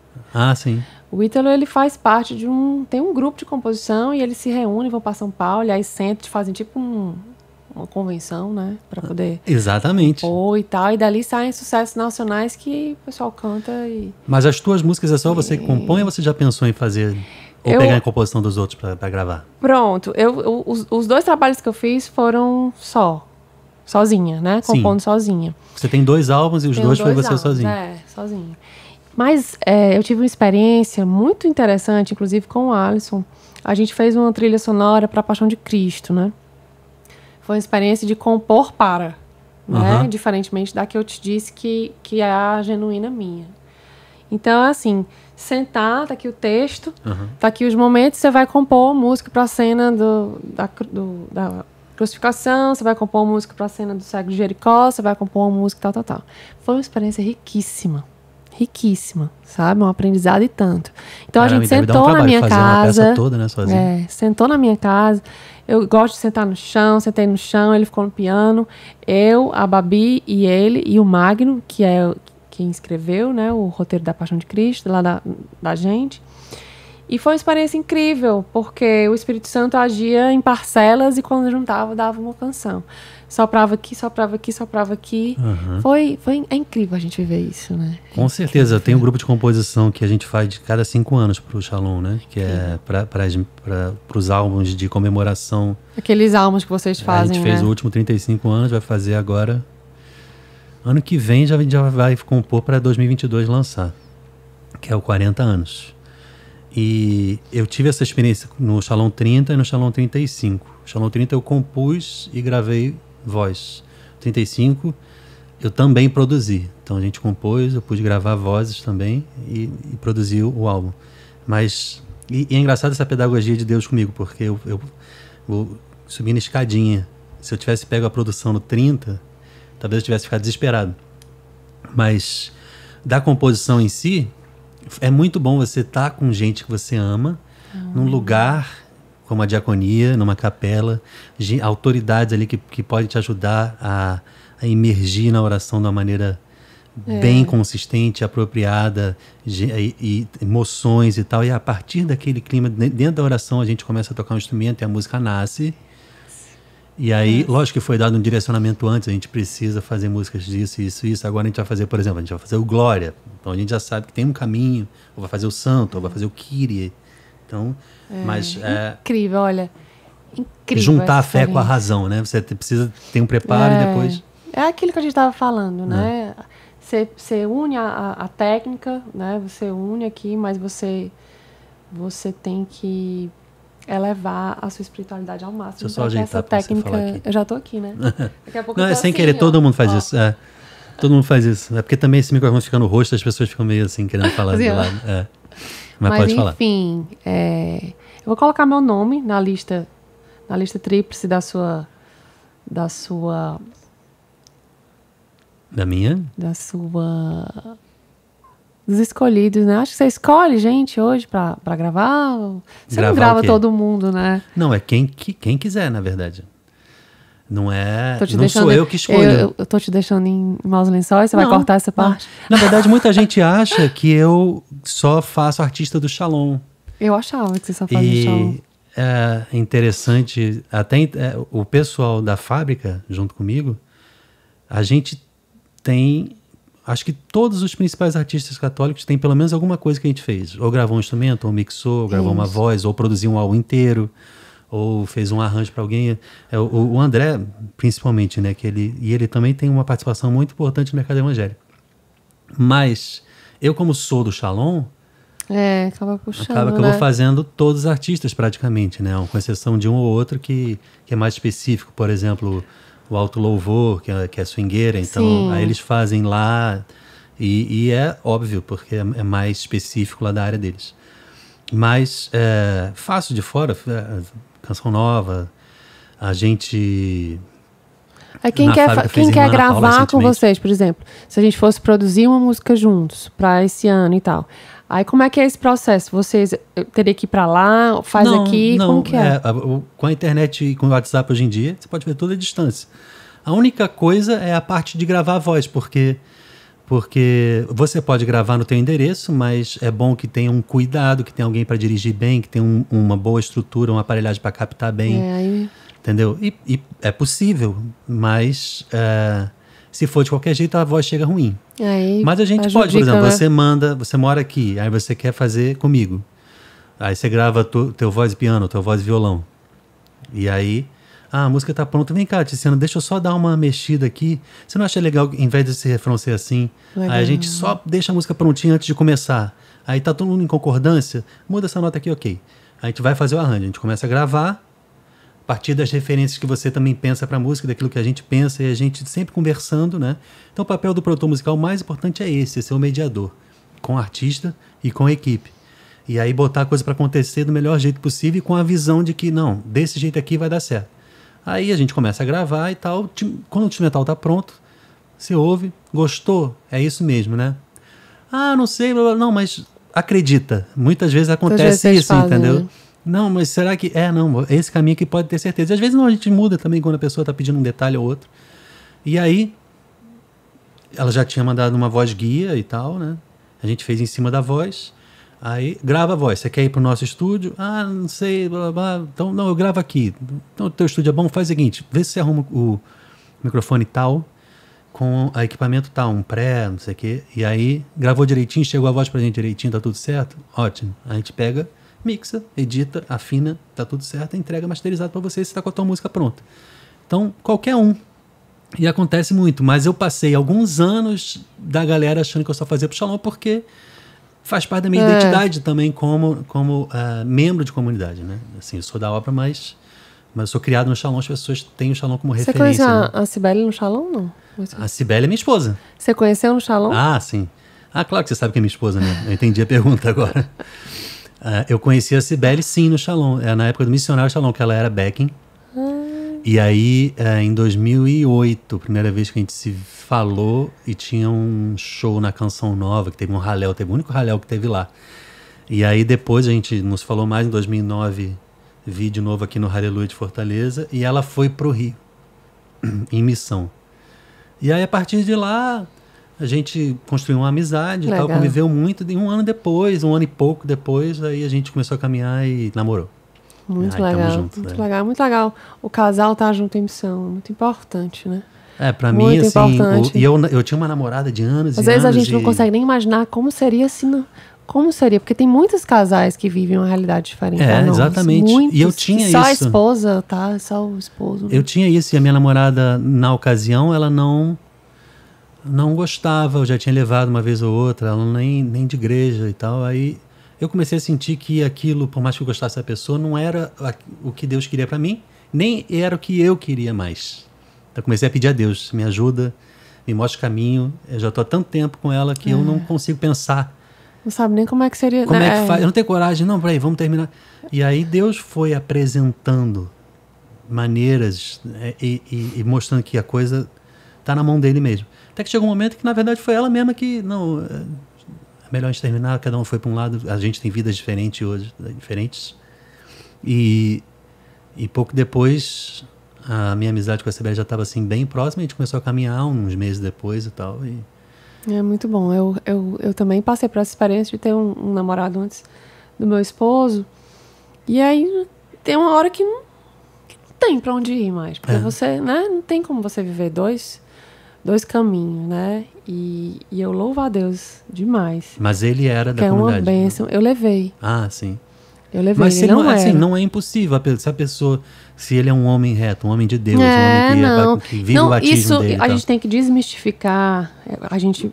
Sim. O Ítalo, ele faz parte tem um grupo de composição e eles se reúnem, vão para São Paulo, e aí sentam, fazem tipo uma convenção, né? Para poder... Exatamente. E tal, e dali saem sucessos nacionais que o pessoal canta e... Mas as tuas músicas é só você que compõe ou você já pensou em fazer... Ou pegar a composição dos outros para gravar? Pronto. Os 2 trabalhos que eu fiz foram sozinha, né? Compondo sozinha. Você tem 2 álbuns e os 2 foi você sozinha. Sozinha. Mas eu tive uma experiência muito interessante, inclusive com o Alisson. A gente fez uma trilha sonora para a Paixão de Cristo, né? Foi uma experiência de compor né? Diferentemente da que eu te disse que é a genuína minha. Então, assim, sentar, tá aqui o texto, tá aqui os momentos, você vai compor música para a cena da crucificação, você vai compor música para a cena do cego de Jericó, você vai compor uma música tal. Foi uma experiência riquíssima, sabe? Um aprendizado e tanto. Então, a gente sentou na minha casa. Uma peça toda, né, sozinho. Sentou na minha casa. Eu gosto de sentar no chão, sentei no chão, ele ficou no piano. Eu, a Babi e ele, e o Magno, que é quem escreveu, né, o roteiro da Paixão de Cristo, lá da gente. E foi uma experiência incrível, porque o Espírito Santo agia em parcelas e quando juntava, dava uma canção. Soprava aqui, soprava aqui, soprava aqui. É incrível a gente viver isso, né? Com certeza. Tem um grupo de composição que a gente faz de cada 5 anos para o Shalom, né? Que é para os álbuns de comemoração. Aqueles álbuns que vocês fazem, A gente fez o último 35 anos, vai fazer agora... Ano que vem já vai compor para 2022 lançar, que é o 40 anos. E eu tive essa experiência no Shalom 30 e no Shalom 35. O Shalom 30 eu compus e gravei voz. 35 eu também produzi. Então a gente compôs, eu pude gravar vozes também e produzi o álbum. Mas, e é engraçado essa pedagogia de Deus comigo, porque eu vou subindo escadinha. Se eu tivesse pego a produção no 30, talvez eu tivesse ficado desesperado. Mas da composição em si, é muito bom você estar com gente que você ama, num lugar como a diaconia, numa capela, autoridades ali que podem te ajudar a emergir na oração de uma maneira bem consistente, apropriada, e emoções e tal. E a partir daquele clima, dentro da oração, a gente começa a tocar um instrumento e a música nasce. E aí, lógico que foi dado um direcionamento antes, a gente precisa fazer músicas disso, isso. Agora a gente vai fazer, por exemplo, a gente vai fazer o Glória. Então a gente já sabe que tem um caminho, ou vai fazer o Santo, ou vai fazer o Kyrie. Então, mas incrível, olha. Incrível. Juntar a fé com a razão, né? Você precisa ter um preparo e depois... É aquilo que a gente estava falando, né? Você une a técnica, né? Você une aqui, mas você tem que elevar a sua espiritualidade ao máximo. Deixa eu só ajeitar essa técnica. Eu já tô aqui, né? Daqui a pouco não, é sem querer, todo mundo faz isso. Todo mundo faz isso. É porque também esse microfone fica no rosto, as pessoas ficam meio assim, querendo falar do lado. Mas pode falar. Enfim, eu vou colocar meu nome na lista tríplice da sua... Da minha? Dos escolhidos, né? Acho que você escolhe gente hoje pra gravar. Você não grava todo mundo, né? Não, é quem quiser, na verdade. Não é... Não sou eu que escolho. Eu tô te deixando em maus lençóis, você vai cortar essa parte? Na verdade, muita gente acha que eu só faço artista do Shalom. Eu achava que você só fazia Shalom. É interessante, até o pessoal da fábrica, junto comigo, a gente tem... Acho que todos os principais artistas católicos têm pelo menos alguma coisa que a gente fez. Ou gravou um instrumento, ou mixou, ou gravou uma voz, ou produziu um álbum inteiro, ou fez um arranjo para alguém. O André, principalmente, né? Ele também tem uma participação muito importante no mercado evangélico. Mas eu, como sou do Shalom... acaba puxando, acaba que eu vou fazendo todos os artistas praticamente, né? Com exceção de um ou outro que é mais específico. Por exemplo... o Alto Louvor, que é swingueira, então aí eles fazem lá, e é óbvio, porque é mais específico lá da área deles. Mas faço de fora, canção nova, a gente... Quem quer gravar com vocês, por exemplo, se a gente fosse produzir uma música juntos para esse ano e tal, aí como é que é esse processo? Vocês teriam que ir para lá, aqui, como que é? Com a internet e com o WhatsApp hoje em dia, você pode ver toda a distância. A única coisa é a parte de gravar a voz, porque você pode gravar no teu endereço, mas é bom que tenha um cuidado, que tenha alguém para dirigir bem, que tenha uma boa estrutura, uma aparelhagem para captar bem, entendeu? E é possível, mas se for de qualquer jeito, a voz chega ruim. Mas a gente pode, por exemplo, você mora aqui, aí você quer fazer comigo. Aí você grava teu voz e piano, teu voz e violão. E aí, a música tá pronta. Vem cá, Tiziana, deixa eu só dar uma mexida aqui. Você não acha legal, em vez desse refrão ser assim? Legal. Aí a gente só deixa a música prontinha antes de começar. Aí tá todo mundo em concordância. Muda essa nota aqui, ok. Aí a gente vai fazer o arranjo. A gente começa a gravar a partir das referências que você também pensa pra música, daquilo que a gente pensa, e a gente sempre conversando, né? Então o papel do produtor musical mais importante é esse, ser o mediador com o artista e com a equipe. E aí botar a coisa para acontecer do melhor jeito possível e com a visão de que, não, desse jeito aqui vai dar certo. Aí a gente começa a gravar e tal. Quando o instrumental tá pronto, você ouve, gostou? É isso mesmo, né? Não sei, não, mas acredita. Muitas vezes acontece isso, entendeu? Né? Não, mas será que... não, esse caminho aqui pode ter certeza. E às vezes não, a gente muda também quando a pessoa tá pedindo um detalhe ou outro. E aí, ela já tinha mandado uma voz guia e tal, né? A gente fez em cima da voz... Aí, grava a voz. Você quer ir pro nosso estúdio? Não sei, blá, blá, blá. Então, não, eu gravo aqui. Então, o teu estúdio é bom? Faz o seguinte, vê se você arruma o microfone tal, com a equipamento tal, um pré, não sei o quê. E aí, gravou direitinho, chegou a voz pra gente direitinho, tá tudo certo? Ótimo. A gente pega, mixa, edita, afina, tá tudo certo, entrega masterizado pra você, você tá com a tua música pronta. Então, qualquer um. E acontece muito, mas eu passei alguns anos da galera achando que eu só fazia pro Shalom, porque... faz parte da minha identidade também como membro de comunidade, né? Assim, eu sou da obra, mas eu sou criado no Shalom, as pessoas têm o Shalom como referência. Você conheceu a Cibele no Shalom, não? A Cibele é minha esposa. Você conheceu no Shalom? Sim. Claro que você sabe que é minha esposa, né? Eu entendi a pergunta agora. Eu conheci a Cibele, sim, no Shalom. Na época do Missionário Shalom, que ela era backing. E aí, em 2008, primeira vez que a gente se falou, e tinha um show na Canção Nova, que teve um Halel, teve o único Halel que teve lá. E aí depois a gente nos falou mais em 2009, vi de novo aqui no Aleluia de Fortaleza, e ela foi pro Rio, em missão. E aí a partir de lá, a gente construiu uma amizade e tal, conviveu muito, e um ano e pouco depois, aí a gente começou a caminhar e namorou. Muito legal, junto, muito legal, muito legal. O casal tá junto em missão, muito importante, né? Pra mim, assim, eu tinha uma namorada de anos e anos. Às vezes a gente não consegue nem imaginar como seria se não... Como seria? Porque tem muitos casais que vivem uma realidade diferente. Exatamente. Muitos, e eu tinha só isso. Só a esposa, tá? Só o esposo. Né? Eu tinha isso, e a minha namorada, na ocasião, ela não gostava. Eu já tinha levado uma vez ou outra, ela nem de igreja e tal. Aí eu comecei a sentir que aquilo, por mais que eu gostasse da pessoa, não era o que Deus queria para mim, nem era o que eu queria mais. Então eu comecei a pedir a Deus, me ajuda, me mostra o caminho. Eu já estou há tanto tempo com ela que eu não consigo pensar. Não sabe nem como é que seria. Como é que faz? Eu não tenho coragem. Não, peraí, vamos terminar. E aí Deus foi apresentando maneiras e mostrando que a coisa está na mão dele mesmo. Até que chegou um momento que, na verdade, foi ela mesma que... Não, é melhor a gente terminar, cada um foi para um lado. A gente tem vidas diferentes hoje. E pouco depois, a minha amizade com a Cibele já estava assim, bem próxima. A gente começou a caminhar uns meses depois e tal. É muito bom. Eu também passei por essa experiência de ter um namorado antes do meu esposo. E aí tem uma hora que não tem pra onde ir mais. Porque você, né? Não tem como você viver dois caminhos, né? E eu louvo a Deus demais. Mas ele era da comunidade. É uma bênção. Eu levei. Ah, sim. Eu levei. Mas ele assim, não é impossível. Se a pessoa... Se ele é um homem reto, um homem de Deus, um homem que vive o batismo isso, dele. A gente tem que desmistificar. Acho que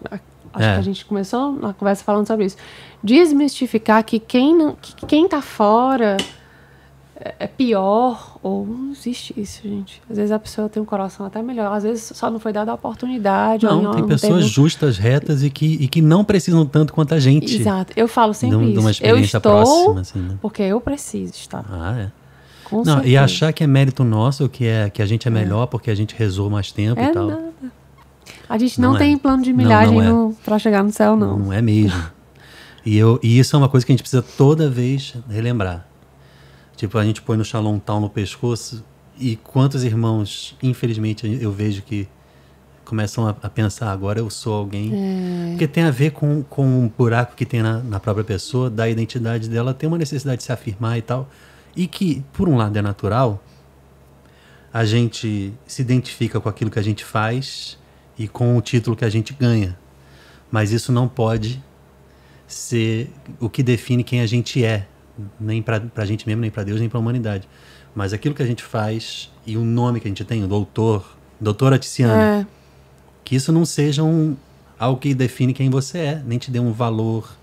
a gente começou na conversa falando sobre isso. Desmistificar que quem tá fora é pior, ou não existe isso, gente. Às vezes a pessoa tem um coração até melhor. Às vezes só não foi dada a oportunidade. Não, tem pessoas justas, retas e que não precisam tanto quanto a gente. Exato. Eu falo sempre isso. De uma experiência próxima, assim, né? Porque eu preciso estar. Com certeza. E achar que é mérito nosso, que a gente é melhor porque a gente rezou mais tempo e tal. Nada. A gente não tem plano de milhagem para chegar no céu, não. Não é mesmo. E isso é uma coisa que a gente precisa toda vez relembrar. Tipo, a gente põe no Shalom tal no pescoço, e quantos irmãos, infelizmente, eu vejo que começam a pensar, agora eu sou alguém. Porque tem a ver com um buraco que tem na própria pessoa, da identidade dela, tem uma necessidade de se afirmar e tal. E que, por um lado, é natural, a gente se identifica com aquilo que a gente faz e com o título que a gente ganha. Mas isso não pode ser o que define quem a gente é, nem para a gente mesmo, nem para Deus, nem para a humanidade. Mas aquilo que a gente faz e o nome que a gente tem, o doutora Tiziana, que isso não seja algo que define quem você é, nem te dê um valor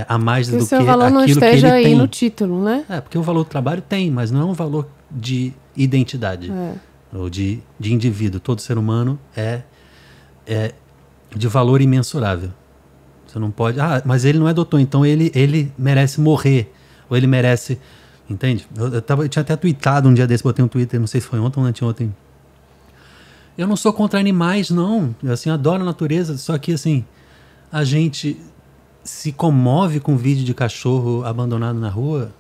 a mais do que aquilo que ele tem. O seu valor não esteja aí no título, né? Porque o valor do trabalho tem, mas não é um valor de identidade ou de indivíduo. Todo ser humano é de valor imensurável. Você não pode... mas ele não é doutor, então ele merece morrer. Ou ele merece... Entende? Eu tinha até tweetado um dia desse, botei um Twitter, não sei se foi ontem ou anteontem. Eu não sou contra animais, não. Eu, assim, adoro a natureza, só que, assim, a gente se comove com vídeo de cachorro abandonado na rua.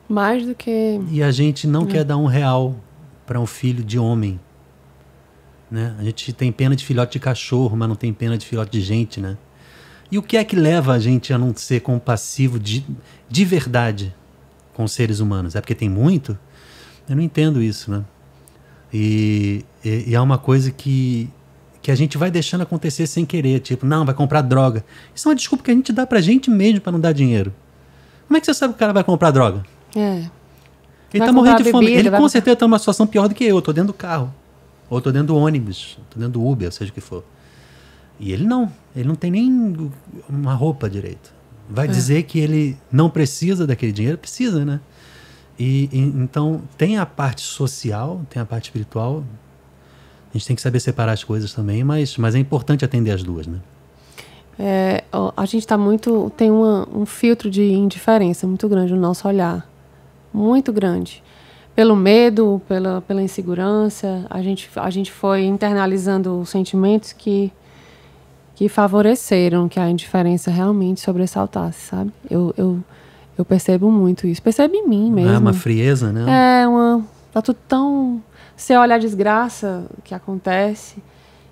Mais do que... E a gente não quer dar R$1 para um filho de homem. Né? A gente tem pena de filhote de cachorro, mas não tem pena de filhote de gente, né? E o que é que leva a gente a não ser compassivo de verdade com os seres humanos? É porque tem muito? Eu não entendo isso, né? E é uma coisa que a gente vai deixando acontecer sem querer. Tipo, não, vai comprar droga. Isso é uma desculpa que a gente dá pra gente mesmo pra não dar dinheiro. Como é que você sabe que o cara vai comprar droga? Ele tá morrendo de fome. Ele com certeza tá numa situação pior do que eu. Eu tô dentro do carro. Ou tô dentro do ônibus. Tô dentro do Uber, seja o que for. E ele não tem nem uma roupa direito. Vai dizer que ele não precisa daquele dinheiro? Precisa, né? Então, tem a parte social, tem a parte espiritual. A gente tem que saber separar as coisas também, mas é importante atender as duas, né? A gente tem um filtro de indiferença muito grande no nosso olhar. Muito grande. Pelo medo, pela insegurança, a gente foi internalizando os sentimentos que favoreceram que a indiferença realmente sobressaltasse, sabe? Eu percebo muito isso. Percebo em mim mesmo. É uma frieza, né? Tá tudo tão... Você olha a desgraça que acontece,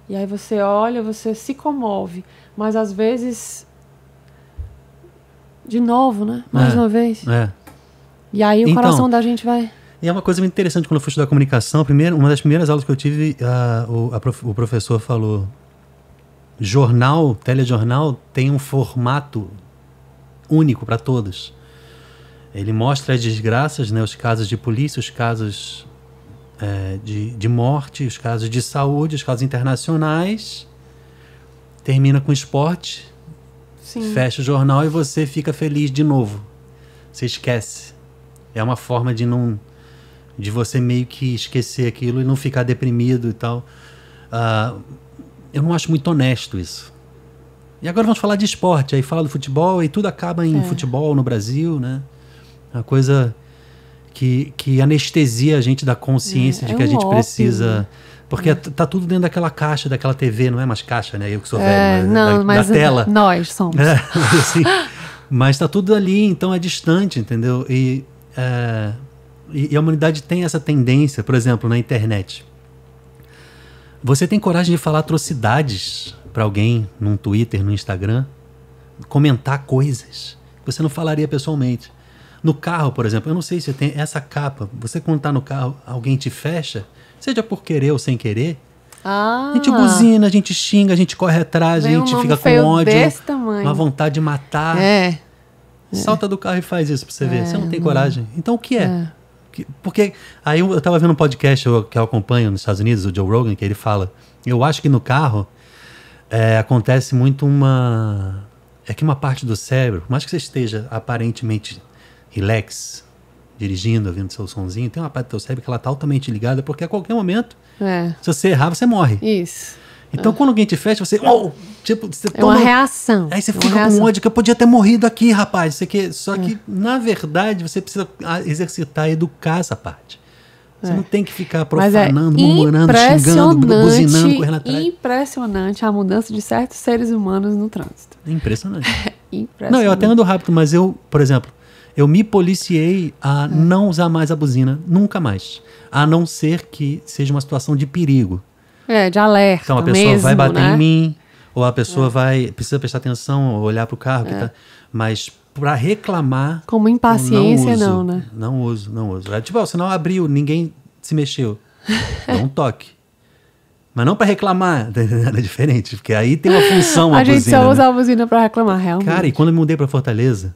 e aí você olha, você se comove. Mas às vezes... De novo, né? Mais uma vez. E aí o coração da gente vai... E é uma coisa muito interessante, quando eu fui estudar comunicação, uma das primeiras aulas que eu tive, o professor falou, telejornal tem um formato único para todos. Ele mostra as desgraças, né, os casos de polícia, os casos de morte, os casos de saúde, os casos internacionais, termina com esporte, Sim. Fecha o jornal e você fica feliz de novo. Você esquece. É uma forma de você meio que esquecer aquilo e não ficar deprimido e tal. Eu não acho muito honesto isso. E agora vamos falar de esporte. Aí fala do futebol e tudo acaba em futebol no Brasil, né? Uma coisa que anestesia a gente da consciência de que a gente precisa... Porque tá tudo dentro daquela caixa, daquela TV, não é mais caixa, né? Eu que sou velho, mas da tela. Nós somos. Assim, mas tá tudo ali, então é distante, entendeu? E a humanidade tem essa tendência, por exemplo, na internet. Você tem coragem de falar atrocidades para alguém num Twitter, no Instagram? Comentar coisas que você não falaria pessoalmente. No carro, por exemplo, eu não sei se tem essa capa. Você quando tá no carro, alguém te fecha, seja por querer ou sem querer, a gente buzina, a gente xinga, a gente corre atrás, a gente fica com ódio, uma vontade de matar. Salta do carro e faz isso pra você ver. Você não tem coragem. Então o que é? Porque aí eu tava vendo um podcast que eu acompanho nos Estados Unidos, o Joe Rogan, que ele fala, eu acho que no carro acontece muito uma parte do cérebro, por mais que você esteja aparentemente relax, dirigindo, ouvindo seu sonzinho, tem uma parte do seu cérebro que ela tá altamente ligada, porque a qualquer momento, se você errar, você morre. Isso. Então, quando alguém te fecha, você... você toma uma reação. Aí você fica com ódio, que eu podia ter morrido aqui, rapaz. Só que, na verdade, você precisa exercitar e educar essa parte. Você não tem que ficar profanando, murmurando, xingando, buzinando, correndo atrás. Impressionante a mudança de certos seres humanos no trânsito. Impressionante. Impressionante. Não, eu até ando rápido, mas eu, por exemplo, eu me policiei a não usar mais a buzina, nunca mais. A não ser que seja uma situação de perigo. De alerta. Então a pessoa vai bater em mim, ou a pessoa precisa prestar atenção, ou olhar pro carro. Mas para reclamar. Como impaciência, não, né? Não uso. Tipo, o sinal abriu, ninguém se mexeu. Dá um toque. Mas não para reclamar, é diferente, porque aí tem uma função a gente só usa a buzina para reclamar, realmente. Cara, e quando eu me mudei para Fortaleza,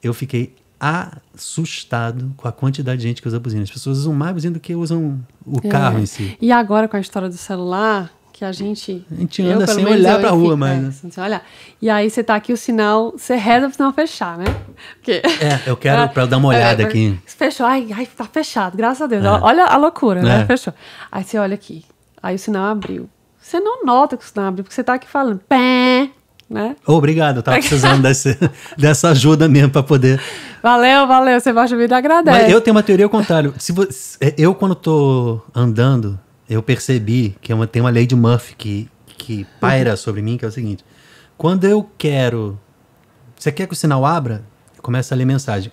eu fiquei assustado com a quantidade de gente que usa buzina. As pessoas usam mais buzina do que usam o carro em si. E agora com a história do celular, que a gente anda sem olhar pra rua, mas... sem olhar. E aí você tá aqui, o sinal, você reza pro sinal fechar, né? Porque, eu quero pra dar uma olhada aqui. Fechou, ai, tá fechado, graças a Deus. Olha a loucura, né? Fechou. Aí você olha aqui, aí o sinal abriu. Você não nota que o sinal abriu, porque você tá aqui falando, pé, né? Obrigado, eu tava precisando dessa ajuda mesmo pra poder... Valeu, você vai ouvir e agradece. Mas eu tenho uma teoria ao contrário. Eu, quando tô andando, eu percebi que tem uma lei de Murphy que paira sobre mim, que é o seguinte. Quando eu quero... Você quer que o sinal abra? Começa a ler mensagem.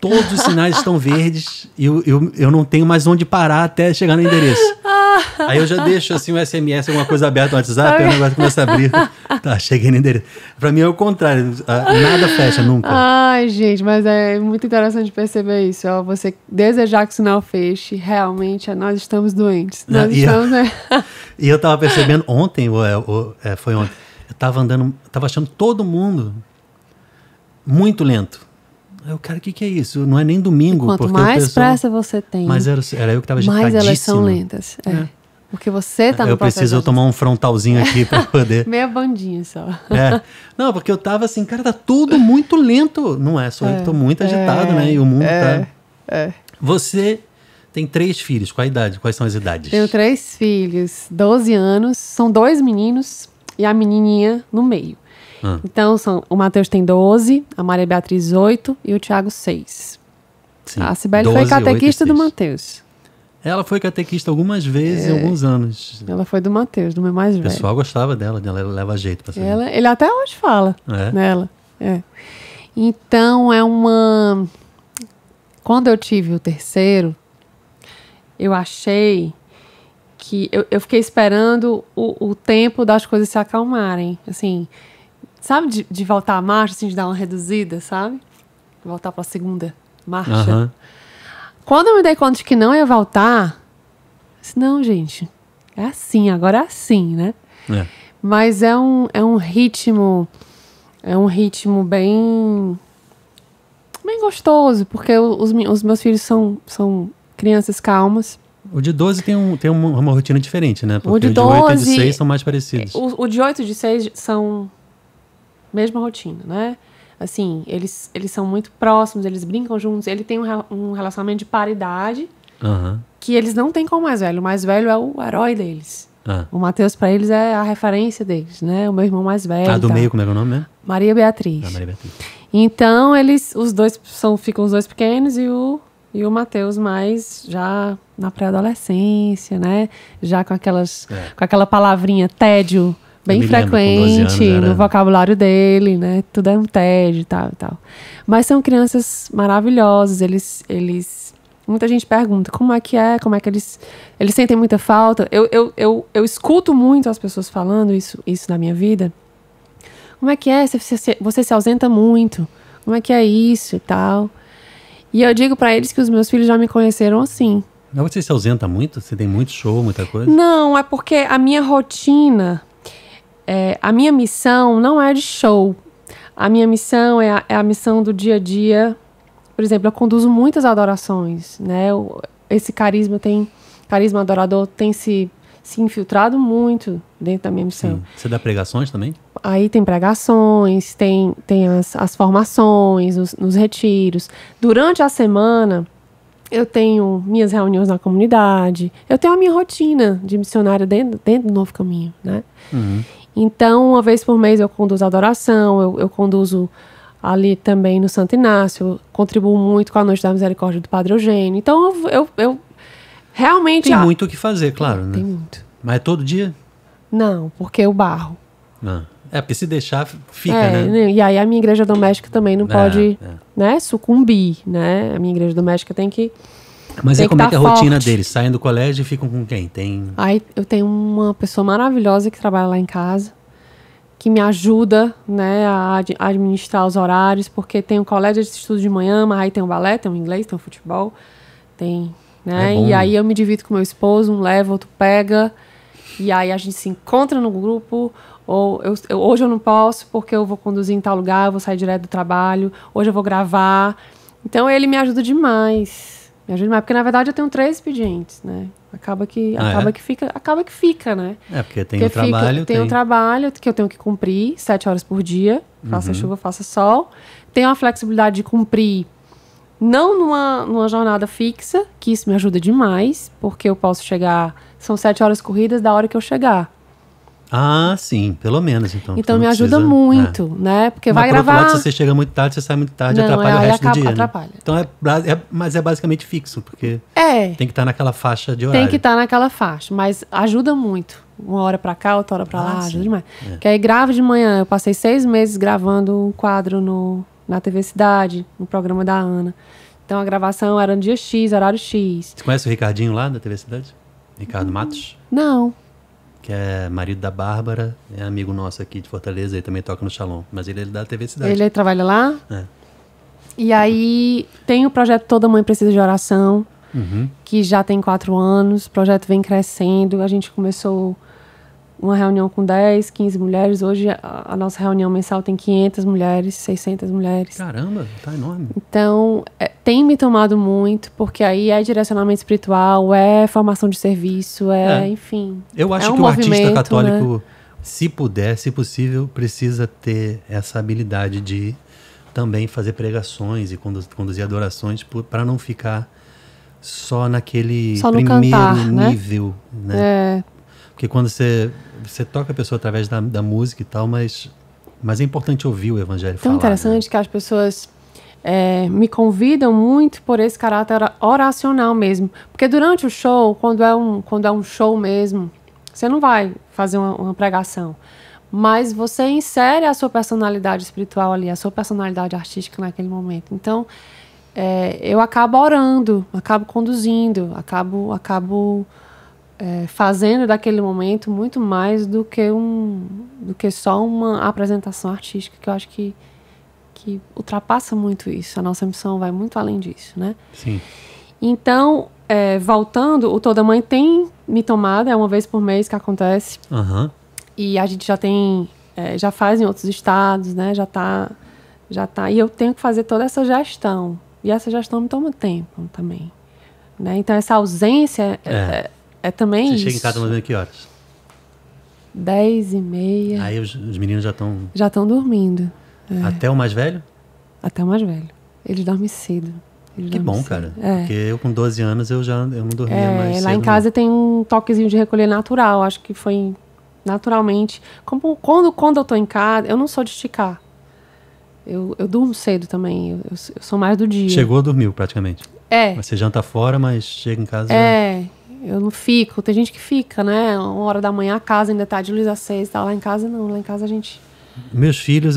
Todos os sinais estão verdes e eu não tenho mais onde parar até chegar no endereço. Aí eu já deixo assim um SMS, alguma coisa aberta no WhatsApp, e o negócio começa a abrir. Tá, cheguei no endereço. Pra mim é o contrário, nada fecha nunca. Ai, gente, mas é muito interessante perceber isso. Você desejar que o sinal feche, realmente nós estamos doentes. E eu tava percebendo ontem, foi ontem, eu tava andando, tava achando todo mundo muito lento. Eu, cara, o que é isso? Não é nem domingo. Quanto mais pressa você tem, mas era eu que estava agitadíssimo. Mais elas são lentas. Porque você tá no processo. Eu preciso tomar um frontalzinho aqui para poder... Meia bandinha só. Não, porque eu tava assim, cara, tá tudo muito lento. Não é só eu que tô muito agitado, né? E o mundo tá... Você tem 3 filhos. Qual a idade? Quais são as idades? Tenho 3 filhos, 12 anos. São 2 meninos e a menininha no meio. Então, o Mateus tem 12, a Maria Beatriz 8 e o Thiago 6. Sim, A Cibele 12, foi catequista 8 e do 6. Mateus. Ela foi catequista algumas vezes em alguns anos. Ela foi do Mateus, do meu mais O velho. pessoal gostava dela leva jeito pra saber. Ele até hoje fala nela. Então, é uma... Quando eu tive o terceiro, eu achei que... Eu fiquei esperando o tempo das coisas se acalmarem. Assim, sabe, de voltar à marcha, assim, de dar uma reduzida, sabe? Voltar para a segunda marcha. Quando eu me dei conta de que não ia voltar, eu disse, não, gente, é assim, agora é assim, né? Mas é um ritmo bem gostoso, porque os meus filhos são crianças calmas. O de 12 tem uma rotina diferente, né? Porque o de 8 e de 6 são mais parecidos. O de 8 e de 6 são mesma rotina, né? Assim, eles são muito próximos, eles brincam juntos, ele tem um relacionamento de paridade que eles não têm com o mais velho. O mais velho é o herói deles. O Mateus, para eles, é a referência deles, né? O meu irmão mais velho. Do meio, como é que é o nome mesmo? Maria Beatriz. Maria Beatriz. Então, ficam os dois pequenos e o Mateus mais já na pré-adolescência, né? Já com aquela palavrinha tédio bem frequente no vocabulário dele, né? Tudo é um tédio e tal. Mas são crianças maravilhosas, eles muita gente pergunta como é que eles sentem muita falta. Eu escuto muito as pessoas falando isso na minha vida. Como é que é? Você se ausenta muito. Como é que é isso e tal? E eu digo pra eles que os meus filhos já me conheceram assim. Mas você se ausenta muito? Você tem muito show, muita coisa? Não, é porque a minha rotina... a minha missão não é de show. A minha missão é a missão do dia a dia. Por exemplo, eu conduzo muitas adorações, né? Esse carisma adorador tem se infiltrado muito dentro da minha missão. Sim. Você dá pregações também? Aí tem pregações, tem as formações, nos retiros. Durante a semana, eu tenho minhas reuniões na comunidade. Eu tenho a minha rotina de missionária dentro do Novo Caminho, né? Então, uma vez por mês eu conduzo a adoração, eu conduzo ali também no Santo Inácio, eu contribuo muito com a Noite da Misericórdia do Padre Eugênio. Então, eu realmente... Tem muito o que fazer, claro, né? Tem muito. Mas é todo dia? Não, porque eu barro. Porque se deixar, fica, né? E aí a minha igreja doméstica também não pode né, sucumbir, né? A minha igreja doméstica tem que... Mas como é que é a rotina deles? Saem do colégio e ficam com quem? Aí eu tenho uma pessoa maravilhosa que trabalha lá em casa, que me ajuda, né, a administrar os horários, porque tem o colégio de estudo de manhã, mas aí tem o balé, tem o inglês, tem o futebol, né? E aí eu me divido com meu esposo, um leva, outro pega, e aí a gente se encontra no grupo, ou hoje eu não posso porque eu vou conduzir em tal lugar, eu vou sair direto do trabalho, hoje eu vou gravar. Então ele me ajuda demais. Porque na verdade eu tenho 3 expedientes, né? Acaba que fica, né? Porque tem o trabalho. Tem o trabalho que eu tenho que cumprir 7 horas por dia, faça chuva, faça sol. Tenho a flexibilidade de cumprir não numa jornada fixa, que isso me ajuda demais, porque eu posso chegar, são 7 horas corridas da hora que eu chegar. Sim, pelo menos, então. Então me ajuda muito, né? Porque vai gravar... Por outro lado, se você chega muito tarde, você sai muito tarde, atrapalha o resto do dia, atrapalha. Né? Então mas é basicamente fixo, porque tem que estar naquela faixa de horário. Tem que estar naquela faixa, mas ajuda muito. Uma hora pra cá, outra hora pra lá, ajuda demais. Porque aí gravo de manhã, eu passei 6 meses gravando um quadro na TV Cidade, no programa da Ana. Então a gravação era no dia X, horário X. Você conhece o Ricardinho lá da TV Cidade? Ricardo Matos? Não. Que é marido da Bárbara, é amigo nosso aqui de Fortaleza, ele também toca no Shalom, mas ele é da TV Cidade. Ele trabalha lá? E aí tem o projeto Toda Mãe Precisa de Oração, que já tem 4 anos, o projeto vem crescendo, a gente começou uma reunião com 10, 15 mulheres, hoje a nossa reunião mensal tem 500 mulheres, 600 mulheres. Caramba, tá enorme. Então, tem me tomado muito, porque aí é direcionamento espiritual, é formação de serviço, enfim. Eu acho que o artista católico, né? Se puder, se possível, precisa ter essa habilidade de também fazer pregações e conduzir adorações para não ficar só naquele primeiro cantar, nível, né? Porque quando você toca a pessoa através da música e tal, mas Mas é importante ouvir o evangelho Tão falar. interessante, né? Que as pessoas me convidam muito por esse caráter oracional mesmo. Porque durante o show, quando é um show mesmo, você não vai fazer uma pregação. Mas você insere a sua personalidade espiritual ali, a sua personalidade artística naquele momento. Então, eu acabo orando, acabo conduzindo, acabo fazendo daquele momento muito mais do que só uma apresentação artística, que eu acho que ultrapassa muito isso. A nossa missão vai muito além disso, né? Sim. Então, voltando, o Toda Mãe tem me tomado, é uma vez por mês que acontece. Uhum. E a gente já faz em outros estados, né? Já tá. E eu tenho que fazer toda essa gestão. E essa gestão me toma tempo também. Né? Então, essa ausência é também Você isso. chega em casa mais ou menos que horas? 10h30. Aí os meninos já estão... Já estão dormindo. Até o mais velho? Até o mais velho. Eles dormem cedo. Que bom, cara. Porque eu com 12 anos eu não dormia mais cedo. Lá em casa tem um toquezinho de recolher natural. Acho que foi naturalmente. Quando eu tô em casa, eu não sou de esticar. Eu durmo cedo também. Eu sou mais do dia. Chegou, dormiu praticamente. Você janta fora, mas chega em casa... Eu não fico. Tem gente que fica, né? 1h da manhã a casa ainda tá de luz acesa. Tá lá em casa, não. Lá em casa a gente... Meus filhos,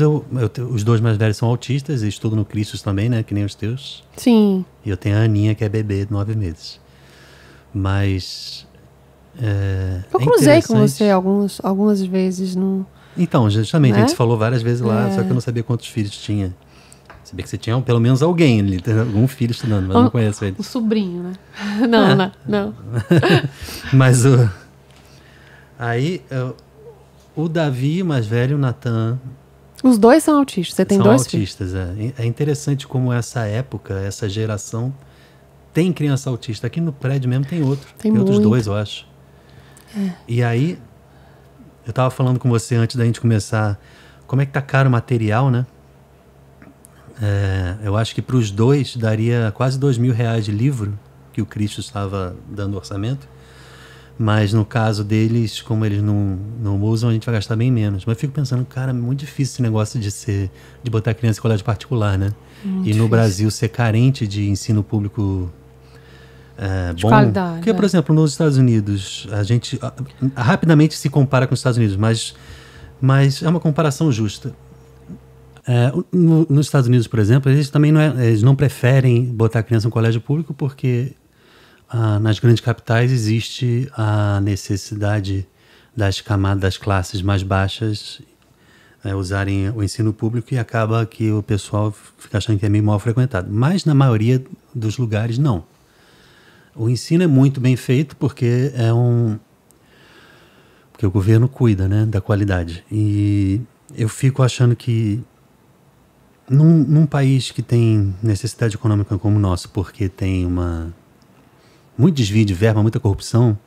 os dois mais velhos são autistas e estudam no Cristos também, né? Que nem os teus. Sim. E eu tenho a Aninha, que é bebê de 9 meses. Mas... eu cruzei com você algumas vezes no... Então, justamente, a gente se falou várias vezes lá, só que eu não sabia quantos filhos tinha. Sabia que você tinha pelo menos alguém ali, algum filho estudando, mas não conheço ele. Um sobrinho, né? Não. Mas o Davi, mais velho, o Natan... Os dois são autistas, você tem dois filhos? São autistas, É interessante como essa época, essa geração, tem criança autista. Aqui no prédio mesmo tem outro. Tem outros dois, eu acho. E aí, eu tava falando com você antes da gente começar, como é que tá caro o material, né? Eu acho que para os dois daria quase R$2.000 de livro, que o Cristo estava dando orçamento. Mas no caso deles, como eles não usam, a gente vai gastar bem menos. Mas eu fico pensando, cara, é muito difícil esse negócio de botar criança em colégio particular, né? E no Brasil ser carente de ensino público de bom. Qualidade, porque, por exemplo, nos Estados Unidos, a gente rapidamente se compara com os Estados Unidos, mas é uma comparação justa. Nos Estados Unidos, por exemplo, eles também eles não preferem botar a criança em colégio público porque nas grandes capitais existe a necessidade das camadas, das classes mais baixas usarem o ensino público e acaba que o pessoal fica achando que é meio mal frequentado. Mas na maioria dos lugares, não. O ensino é muito bem feito porque porque o governo cuida, né, da qualidade. E eu fico achando que num país que tem necessidade econômica como o nosso, porque tem muito desvio de verba, muita corrupção,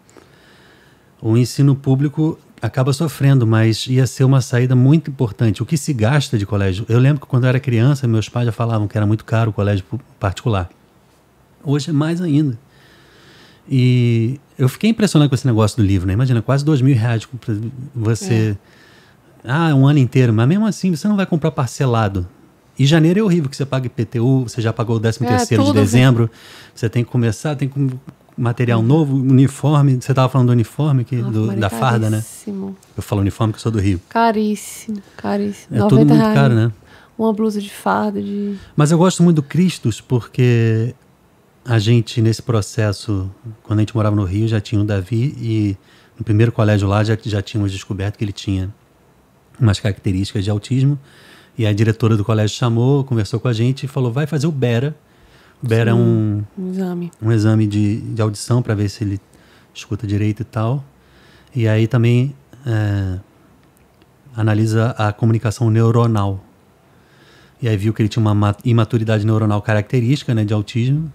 o ensino público acaba sofrendo, mas ia ser uma saída muito importante. O que se gasta de colégio? Eu lembro que quando eu era criança, meus pais já falavam que era muito caro o colégio particular. Hoje é mais ainda. E eu fiquei impressionado com esse negócio do livro, né? Imagina, quase R$2.000 para você... um ano inteiro, mas mesmo assim você não vai comprar parcelado. E janeiro é horrível, que você paga IPTU, você já pagou o 13º de dezembro, você tem que começar, tem material novo, uniforme. Você estava falando do uniforme, da farda, né? Eu falo uniforme que eu sou do Rio. Caríssimo. É tudo muito caro, né? Uma blusa de farda. Mas eu gosto muito do Cristos porque a gente, nesse processo, quando a gente morava no Rio, já tinha o Davi e no primeiro colégio lá já tínhamos descoberto que ele tinha umas características de autismo. E a diretora do colégio chamou, conversou com a gente e falou, vai fazer o BERA. O BERA é um exame de audição para ver se ele escuta direito e tal. E aí também analisa a comunicação neuronal. E aí viu que ele tinha uma imaturidade neuronal característica, né, de autismo.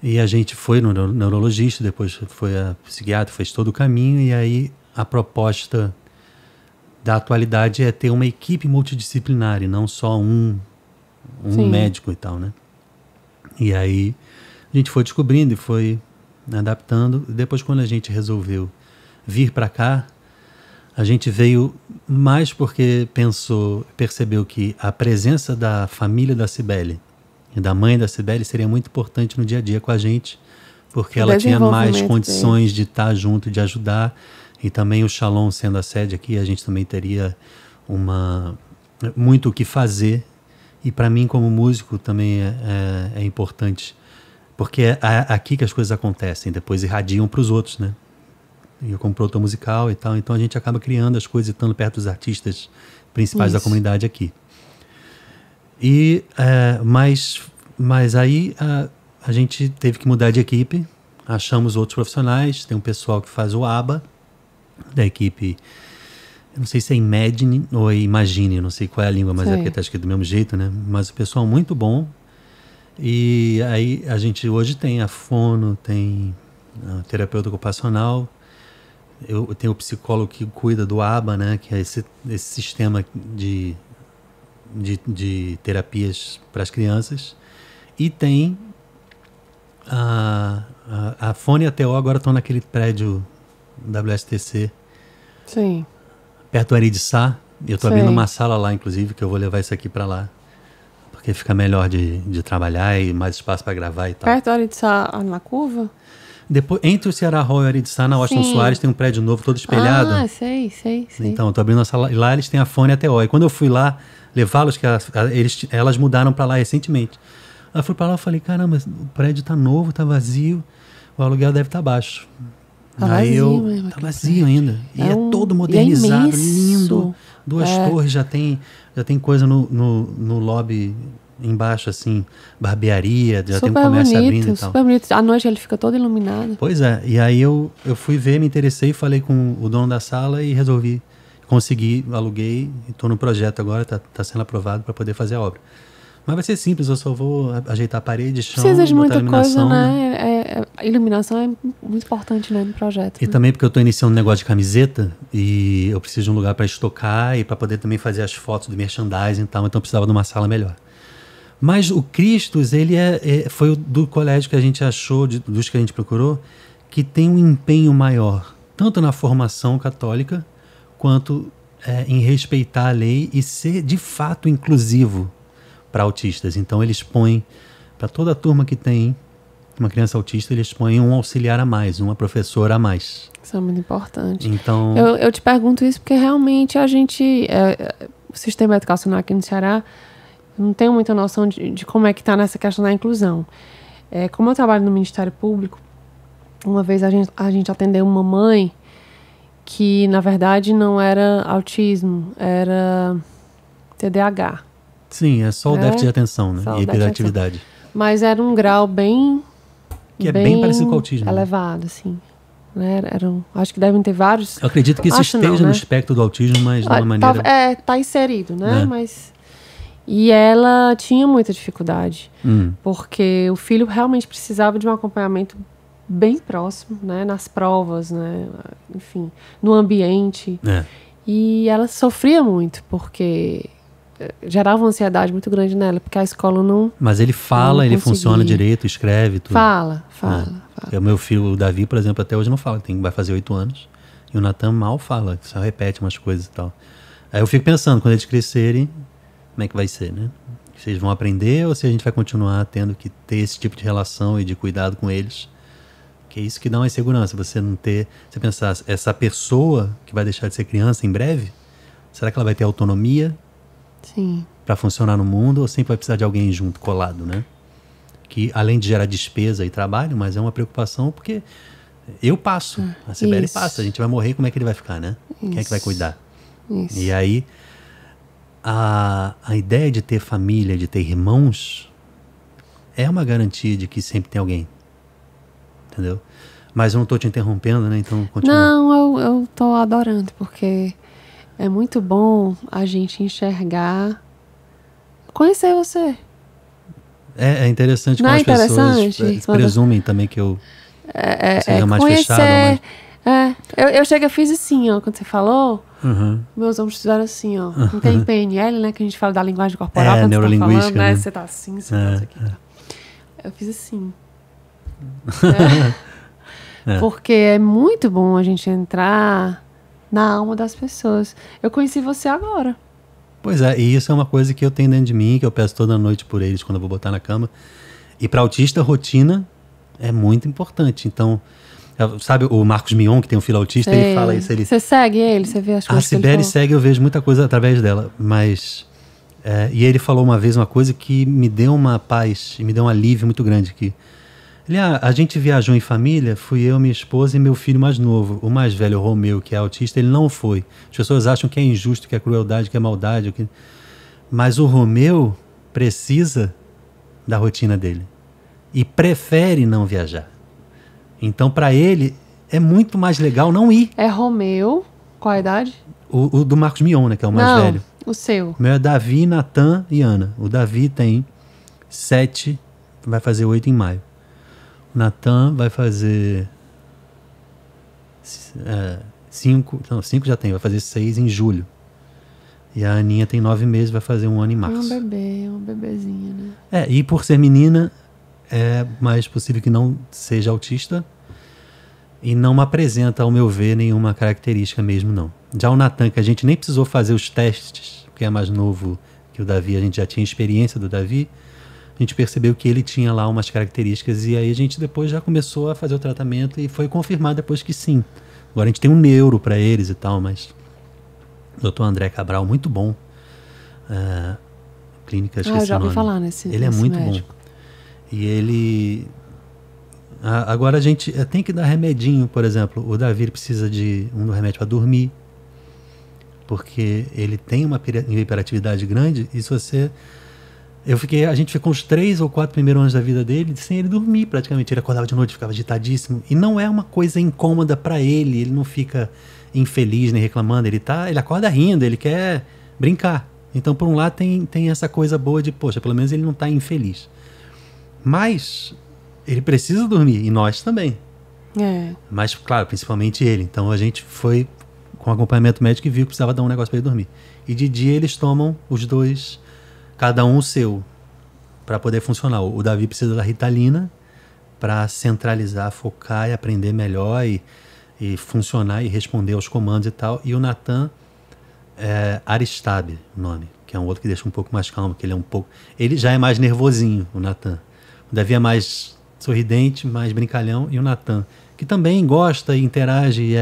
E a gente foi no neurologista, depois foi a psiquiatra, fez todo o caminho. E aí a proposta da atualidade é ter uma equipe multidisciplinar e não só um médico e tal, né? E aí a gente foi descobrindo e foi adaptando. Depois, quando a gente resolveu vir para cá, A gente veio mais porque percebeu que a presença da família da Cibele e da mãe da Cibele seria muito importante no dia a dia com a gente, porque ela tinha mais condições de estar junto, de ajudar, e também o Shalom sendo a sede aqui, a gente também teria muito o que fazer, e para mim como músico também é importante, porque é aqui que as coisas acontecem, depois irradiam para os outros, né? Eu como produtor musical e tal, então a gente acaba criando as coisas e estando perto dos artistas principais da comunidade aqui. E, mas aí a gente teve que mudar de equipe, achamos outros profissionais, tem um pessoal que faz o ABA, da equipe, eu não sei se é Imagine ou é Imagine, não sei qual é a língua, mas é porque está escrito do mesmo jeito, né? Mas o pessoal muito bom. E aí a gente hoje tem a fono, tem a terapeuta ocupacional, eu tenho o psicólogo que cuida do ABA, né? Que é esse sistema de terapias para as crianças. E tem a Fone e a TO agora estão naquele prédio WSTC. Sim. Perto do Aridiçá. Eu estou abrindo uma sala lá, inclusive, que eu vou levar isso aqui para lá. Porque fica melhor de trabalhar e mais espaço para gravar e tal. Perto do Aridiçá, na curva? Depois, entre o Ceará Hall e o Aridiçá, na Washington Soares, tem um prédio novo todo espelhado. Ah, sei. Então, eu estou abrindo uma sala e lá eles têm a Fone e a TO. E quando eu fui lá levá-los, que elas mudaram para lá recentemente. Eu fui para lá e falei, caramba, o prédio está novo, está vazio, o aluguel deve estar baixo. Tá vazio ainda. E é todo modernizado, lindo. Duas torres, já tem coisa no lobby embaixo, assim, barbearia, já tem um comércio abrindo e tal. Super bonito. À noite ele fica todo iluminado. Pois é, e aí eu fui ver, me interessei, falei com o dono da sala e resolvi, consegui, aluguei, e estou no projeto agora, tá sendo aprovado para poder fazer a obra. Mas vai ser simples, eu só vou ajeitar a parede, chão, precisa de muita iluminação, coisa, né? A iluminação é muito importante, né, no projeto. E também porque eu estou iniciando um negócio de camiseta e eu preciso de um lugar para estocar e para poder também fazer as fotos do merchandising e tal, então eu precisava de uma sala melhor. Mas o Cristos, ele foi o do colégio que a gente achou, dos que a gente procurou, que tem um empenho maior, tanto na formação católica, quanto em respeitar a lei e ser de fato inclusivo para autistas. Então eles põem, para toda a turma que tem uma criança autista, eles põem um auxiliar a mais, uma professora a mais. Isso é muito importante. Então, eu te pergunto isso porque realmente a gente, o sistema educacional aqui no Ceará, eu não tenho muita noção de como é que está nessa questão da inclusão. Como eu trabalho no Ministério Público, uma vez a gente atendeu uma mãe que, na verdade, não era autismo, era TDAH. Sim, é só o déficit de atenção, né? E hiperatividade. Mas era um grau bem parecido com o autismo. Elevado, assim. Né? Acho que devem ter vários. Eu acredito que isso esteja no espectro do autismo, mas de uma maneira... Tá inserido, né? Mas... E ela tinha muita dificuldade, porque o filho realmente precisava de um acompanhamento bem próximo, né? Nas provas, né? Enfim, no ambiente. E ela sofria muito, porque gerava uma ansiedade muito grande nela, porque a escola não... Mas ele fala, ele funciona direito, escreve, tudo. Fala. O meu filho, o Davi, por exemplo, até hoje não fala, vai fazer 8 anos, e o Natan mal fala, só repete umas coisas e tal. Aí eu fico pensando, quando eles crescerem, como é que vai ser, né? Se eles vão aprender ou se a gente vai continuar tendo que ter esse tipo de relação e de cuidado com eles, que é isso que dá uma insegurança, você pensar, essa pessoa que vai deixar de ser criança em breve, será que ela vai ter autonomia para funcionar no mundo ou sempre vai precisar de alguém junto, colado, né? Que além de gerar despesa e trabalho, mas é uma preocupação porque eu passo, a Cibele passa, a gente vai morrer, como é que ele vai ficar, né? Quem é que vai cuidar? Isso. E aí a ideia de ter família, de ter irmãos, é uma garantia de que sempre tem alguém. Entendeu? Mas eu não estou te interrompendo, né? Então continua. Não, eu estou adorando, porque é muito bom a gente enxergar, conhecer você. É interessante como as pessoas presumem também que eu seja mais conhecer, fechado. Eu cheguei, eu fiz assim, ó, quando você falou, meus ombros fizeram assim, ó. Não tem PNL, né? Que a gente fala da linguagem corporal, quando neurolinguística, você tá falando, né? Você tá assim, você tá isso aqui. Tá. Eu fiz assim. Porque é muito bom a gente entrar na alma das pessoas. Eu conheci você agora. Pois é, e isso é uma coisa que eu tenho dentro de mim, que eu peço toda noite por eles quando eu vou botar na cama. E para autista, rotina é muito importante. Então, sabe o Marcos Mion, que tem um filho autista, ele fala isso. Você segue ele? Você vê as coisas que ele Sibeli falou? segue, eu vejo muita coisa através dela. Mas, e ele falou uma vez uma coisa que me deu uma paz e me deu um alívio muito grande. Que a gente viajou em família, fui eu, minha esposa e meu filho mais novo. O mais velho, o Romeu, que é autista, ele não foi. As pessoas acham que é injusto, que é crueldade, que é maldade. Mas o Romeu precisa da rotina dele e prefere não viajar. Então, para ele, é muito mais legal não ir. É Romeu, qual a idade? O do Marcos Mion, né, que é o mais velho. O seu. O meu é Davi, Natan e Ana. O Davi tem 7, vai fazer 8 em maio. O Natan vai fazer 5, não, 5 já tem, vai fazer 6 em julho. E a Aninha tem 9 meses, vai fazer 1 ano em março. É uma bebezinha, né? E por ser menina, é mais possível que não seja autista e não me apresenta, ao meu ver, nenhuma característica mesmo, não. Já o Natan, que a gente nem precisou fazer os testes, porque é mais novo que o Davi, a gente já tinha experiência do Davi, a gente percebeu que ele tinha lá umas características e aí a gente depois já começou a fazer o tratamento e foi confirmado depois que sim. Agora a gente tem um neuro para eles e tal, mas o Dr. André Cabral, muito bom. Clínica, esqueci eu já o nome. ouvi falar nesse Ele é muito médico. bom. E ele... Agora a gente tem que dar remedinho, por exemplo. O Davi precisa de um remédio para dormir, porque ele tem uma hiperatividade grande e se você... A gente ficou uns 3 ou 4 primeiros anos da vida dele sem ele dormir praticamente. Ele acordava de noite, ficava agitadíssimo. E não é uma coisa incômoda para ele. Ele não fica infeliz nem reclamando. Ele acorda rindo, ele quer brincar. Então, por um lado, tem essa coisa boa de, poxa, pelo menos ele não está infeliz. Mas ele precisa dormir, e nós também. Mas, claro, principalmente ele. Então, a gente foi com acompanhamento médico e viu que precisava dar um negócio para ele dormir. E de dia eles tomam os dois... Cada um o seu, para poder funcionar. O Davi precisa da Ritalina para centralizar, focar e aprender melhor e funcionar e responder aos comandos e tal. E o Natan é Aristab, o nome, que é um outro que deixa um pouco mais calmo, que ele já é mais nervosinho, o Natan. O Davi é mais sorridente, mais brincalhão, e o Natan, que também gosta e interage,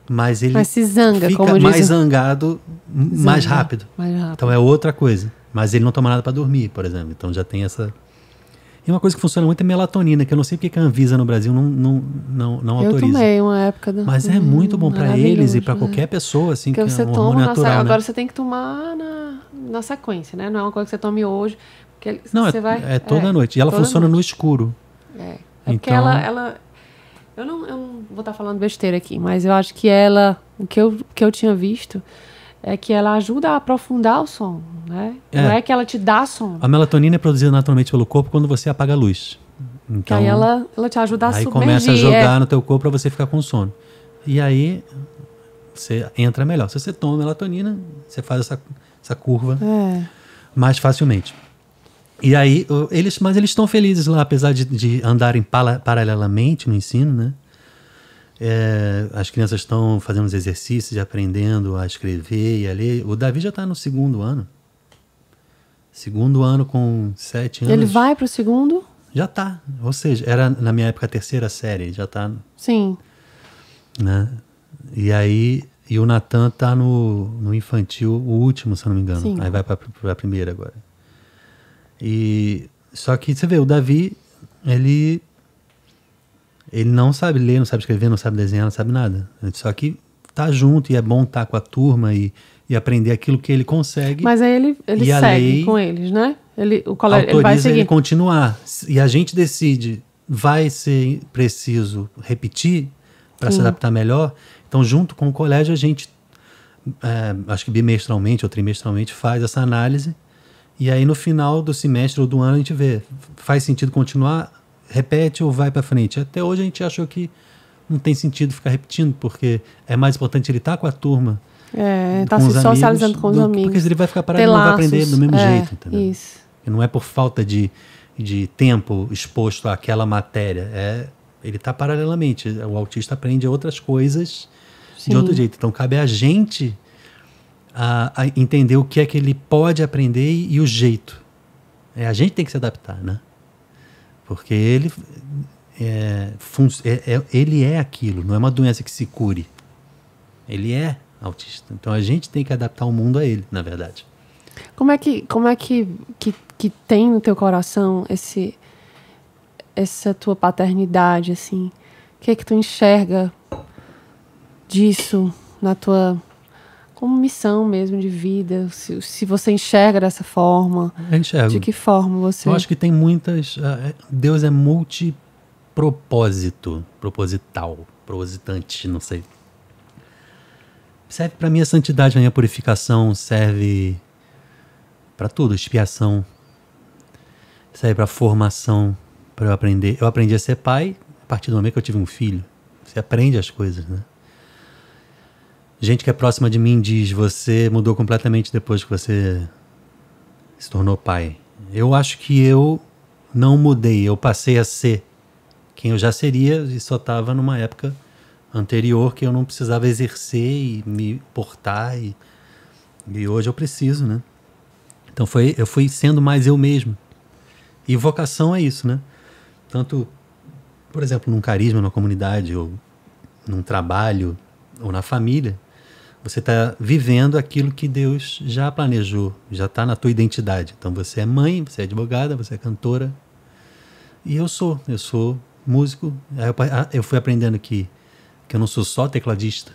mas ele se zanga, fica como mais dizem. zangado mais rápido. Então é outra coisa. Mas ele não toma nada para dormir, por exemplo. Então já tem essa... E uma coisa que funciona muito é melatonina, que eu não sei porque que a Anvisa no Brasil não autoriza. Eu tomei uma época. Mas é muito bom para eles e para qualquer pessoa, assim, porque que você é um hormônio natural, né? Agora você tem que tomar na sequência, né? Não é uma coisa que você tome hoje. Porque Não, você vai, toda noite. E ela funciona no escuro. Porque ela... Eu não vou estar falando besteira aqui, mas eu acho que ela... O que eu tinha visto... é que ela ajuda a aprofundar o sono, né? Não é que ela te dá sono. A melatonina é produzida naturalmente pelo corpo quando você apaga a luz. Então, aí ela te ajuda a aí submergir. começa a jogar no teu corpo para você ficar com sono. E aí você entra melhor. Se você toma melatonina, você faz essa curva mais facilmente. E aí, mas eles estão felizes lá, apesar de andarem paralelamente no ensino, né? As crianças estão fazendo os exercícios e aprendendo a escrever e a ler. O Davi já está no 2º ano. 2º ano com 7 anos. Ele vai para o 2º? Já está. Ou seja, era na minha época a 3ª série. Já está. Sim. Né? E aí, o Natan está no infantil, o último, se eu não me engano. Sim. Aí vai para a 1ª agora. Só que você vê, o Davi, ele não sabe ler, não sabe escrever, não sabe desenhar, não sabe nada. Só que tá junto e é bom estar com a turma e aprender aquilo que ele consegue. Mas aí ele segue com eles, né? O colégio ele vai seguir. Ele continuar. E a gente decide, vai ser preciso repetir para se adaptar melhor. Então, junto com o colégio, a gente, acho que bimestralmente ou trimestralmente, faz essa análise. E aí, no final do semestre ou do ano, a gente vê, faz sentido continuar, repete ou vai para frente. Até hoje a gente achou que não tem sentido ficar repetindo, porque é mais importante ele estar com a turma, tá se socializando com os amigos. Porque se ele vai ficar parado, ele não vai aprender do mesmo jeito, entendeu? Isso. E não é por falta de tempo exposto àquela matéria, ele está paralelamente. O autista aprende outras coisas de outro jeito. Então, cabe a gente a entender o que é que ele pode aprender e o jeito. A gente tem que se adaptar, né? Porque ele é aquilo, não é uma doença que se cure. Ele é autista. Então, a gente tem que adaptar o mundo a ele, na verdade. Como é que tem no teu coração essa tua paternidade, assim? O que é que tu enxerga disso na tua como missão mesmo de vida? Se você enxerga dessa forma, eu enxergo. De que forma você... Eu acho que tem muitas... Deus é multipropósito, propositante, não sei. Serve para minha santidade, para minha purificação, serve para tudo, expiação, serve para formação, para eu aprender. Eu aprendi a ser pai a partir do momento que eu tive um filho. Você aprende as coisas, né? Gente que é próxima de mim diz, você mudou completamente depois que você se tornou pai. Eu acho que eu não mudei, eu passei a ser quem eu já seria e só estava numa época anterior que eu não precisava exercer e me portar e hoje eu preciso, né? Então eu fui sendo mais eu mesmo. E vocação é isso, né? Tanto, por exemplo, num carisma, numa comunidade, ou num trabalho, ou na família, você está vivendo aquilo que Deus já planejou, já está na tua identidade. Então você é mãe, você é advogada, você é cantora. E eu sou músico. Eu fui aprendendo que eu não sou só tecladista.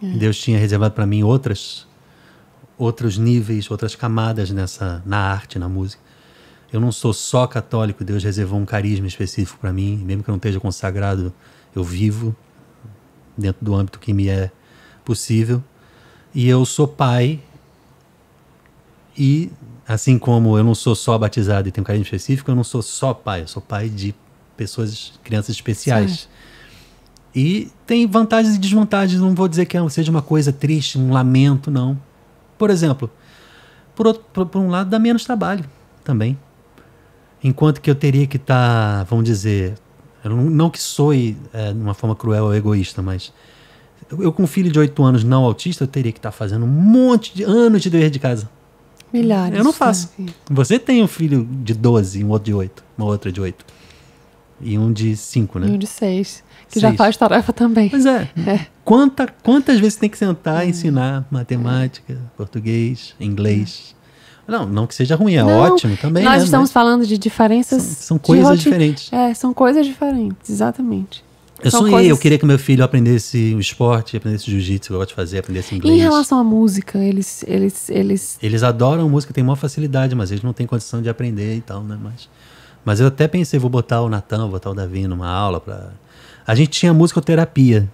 Deus tinha reservado para mim outros níveis, outras camadas na arte, na música. Eu não sou só católico, Deus reservou um carisma específico para mim, mesmo que eu não esteja consagrado, eu vivo dentro do âmbito que me é possível. E eu sou pai, e assim como eu não sou só batizado e tenho um carisma específico, eu não sou só pai, eu sou pai de crianças especiais. Sim. E tem vantagens e desvantagens, não vou dizer que seja uma coisa triste, um lamento, não. Por exemplo, por um lado dá menos trabalho também. Enquanto que eu teria que estar, vamos dizer, não que soe de uma forma cruel ou egoísta, mas eu com um filho de 8 anos não autista, eu teria que estar fazendo um monte de anos de dever de casa. Milhares. Eu não faço. Você tem um filho de 12, um outro de 8, uma outra de 8. E um de 5, né? E um de 6. Que 6. Já faz tarefa também. Pois é. Quantas vezes você tem que sentar e ensinar matemática, português, inglês? Não que seja ruim, é ótimo também. Nós estamos falando de diferenças. São coisas diferentes. São coisas diferentes, exatamente. Eu queria que meu filho aprendesse o esporte, aprendesse jiu-jitsu, que eu gosto de fazer, aprendesse inglês. E em relação à música, eles adoram música, têm maior facilidade, mas eles não têm condição de aprender e tal, né? Mas eu até pensei, vou botar o Natan, vou botar o Davi numa aula pra... A gente tinha musicoterapia.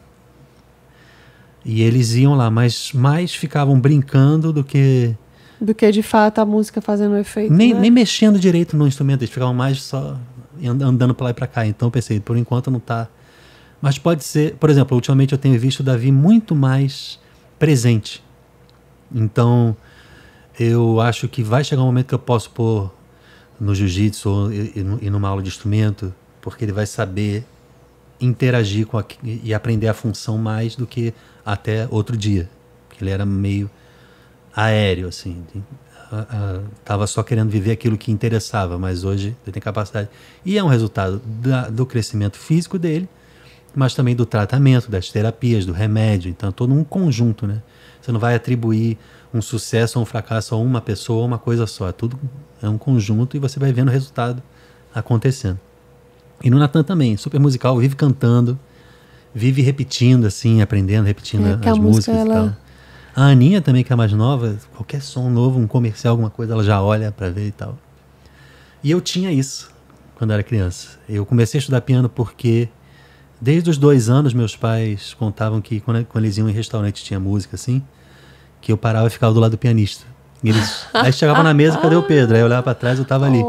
E eles iam lá, mas mais ficavam brincando do que de fato a música fazendo efeito. Nem mexendo direito no instrumento, eles ficavam mais só andando pra lá e pra cá. Então eu pensei, por enquanto não tá. Mas pode ser, por exemplo, ultimamente eu tenho visto o Davi muito mais presente. Então eu acho que vai chegar um momento que eu posso pôr no jiu-jitsu e numa aula de instrumento, porque ele vai saber interagir e aprender a função mais do que até outro dia. Porque ele era meio aéreo, assim. Tava só querendo viver aquilo que interessava, mas hoje ele tem capacidade. E é um resultado do crescimento físico dele, mas também do tratamento, das terapias, do remédio. Então, todo um conjunto, né? Você não vai atribuir um sucesso ou um fracasso a uma pessoa ou uma coisa só. Tudo é um conjunto e você vai vendo o resultado acontecendo. E no Natan também, super musical, vive cantando, vive repetindo, assim, aprendendo, repetindo as músicas e tal. A Aninha também, que é a mais nova, qualquer som novo, um comercial, alguma coisa, ela já olha pra ver e tal. E eu tinha isso quando era criança. Eu comecei a estudar piano porque desde os 2 anos meus pais contavam que quando eles iam em restaurante tinha música assim, que eu parava e ficava do lado do pianista. Aí chegava na mesa, cadê o Pedro? Aí eu olhava pra trás, eu tava ali.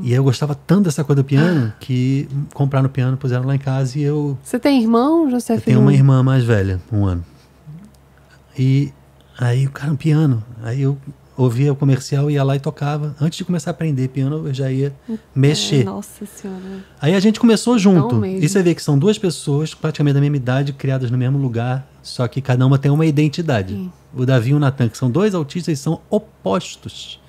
E aí eu gostava tanto dessa coisa do piano que compraram o piano, puseram lá em casa e eu... Você tem irmão, José? Eu tenho uma irmã mais velha, 1 ano. E aí o cara, um piano. Aí eu ouvia o comercial, ia lá e tocava. Antes de começar a aprender piano, eu já ia mexer. Nossa Senhora. Aí a gente começou junto. Não mesmo. E você vê que são duas pessoas praticamente da mesma idade, criadas no mesmo lugar, só que cada uma tem uma identidade. Sim. O Davi e o Natan, que são dois autistas, são opostos.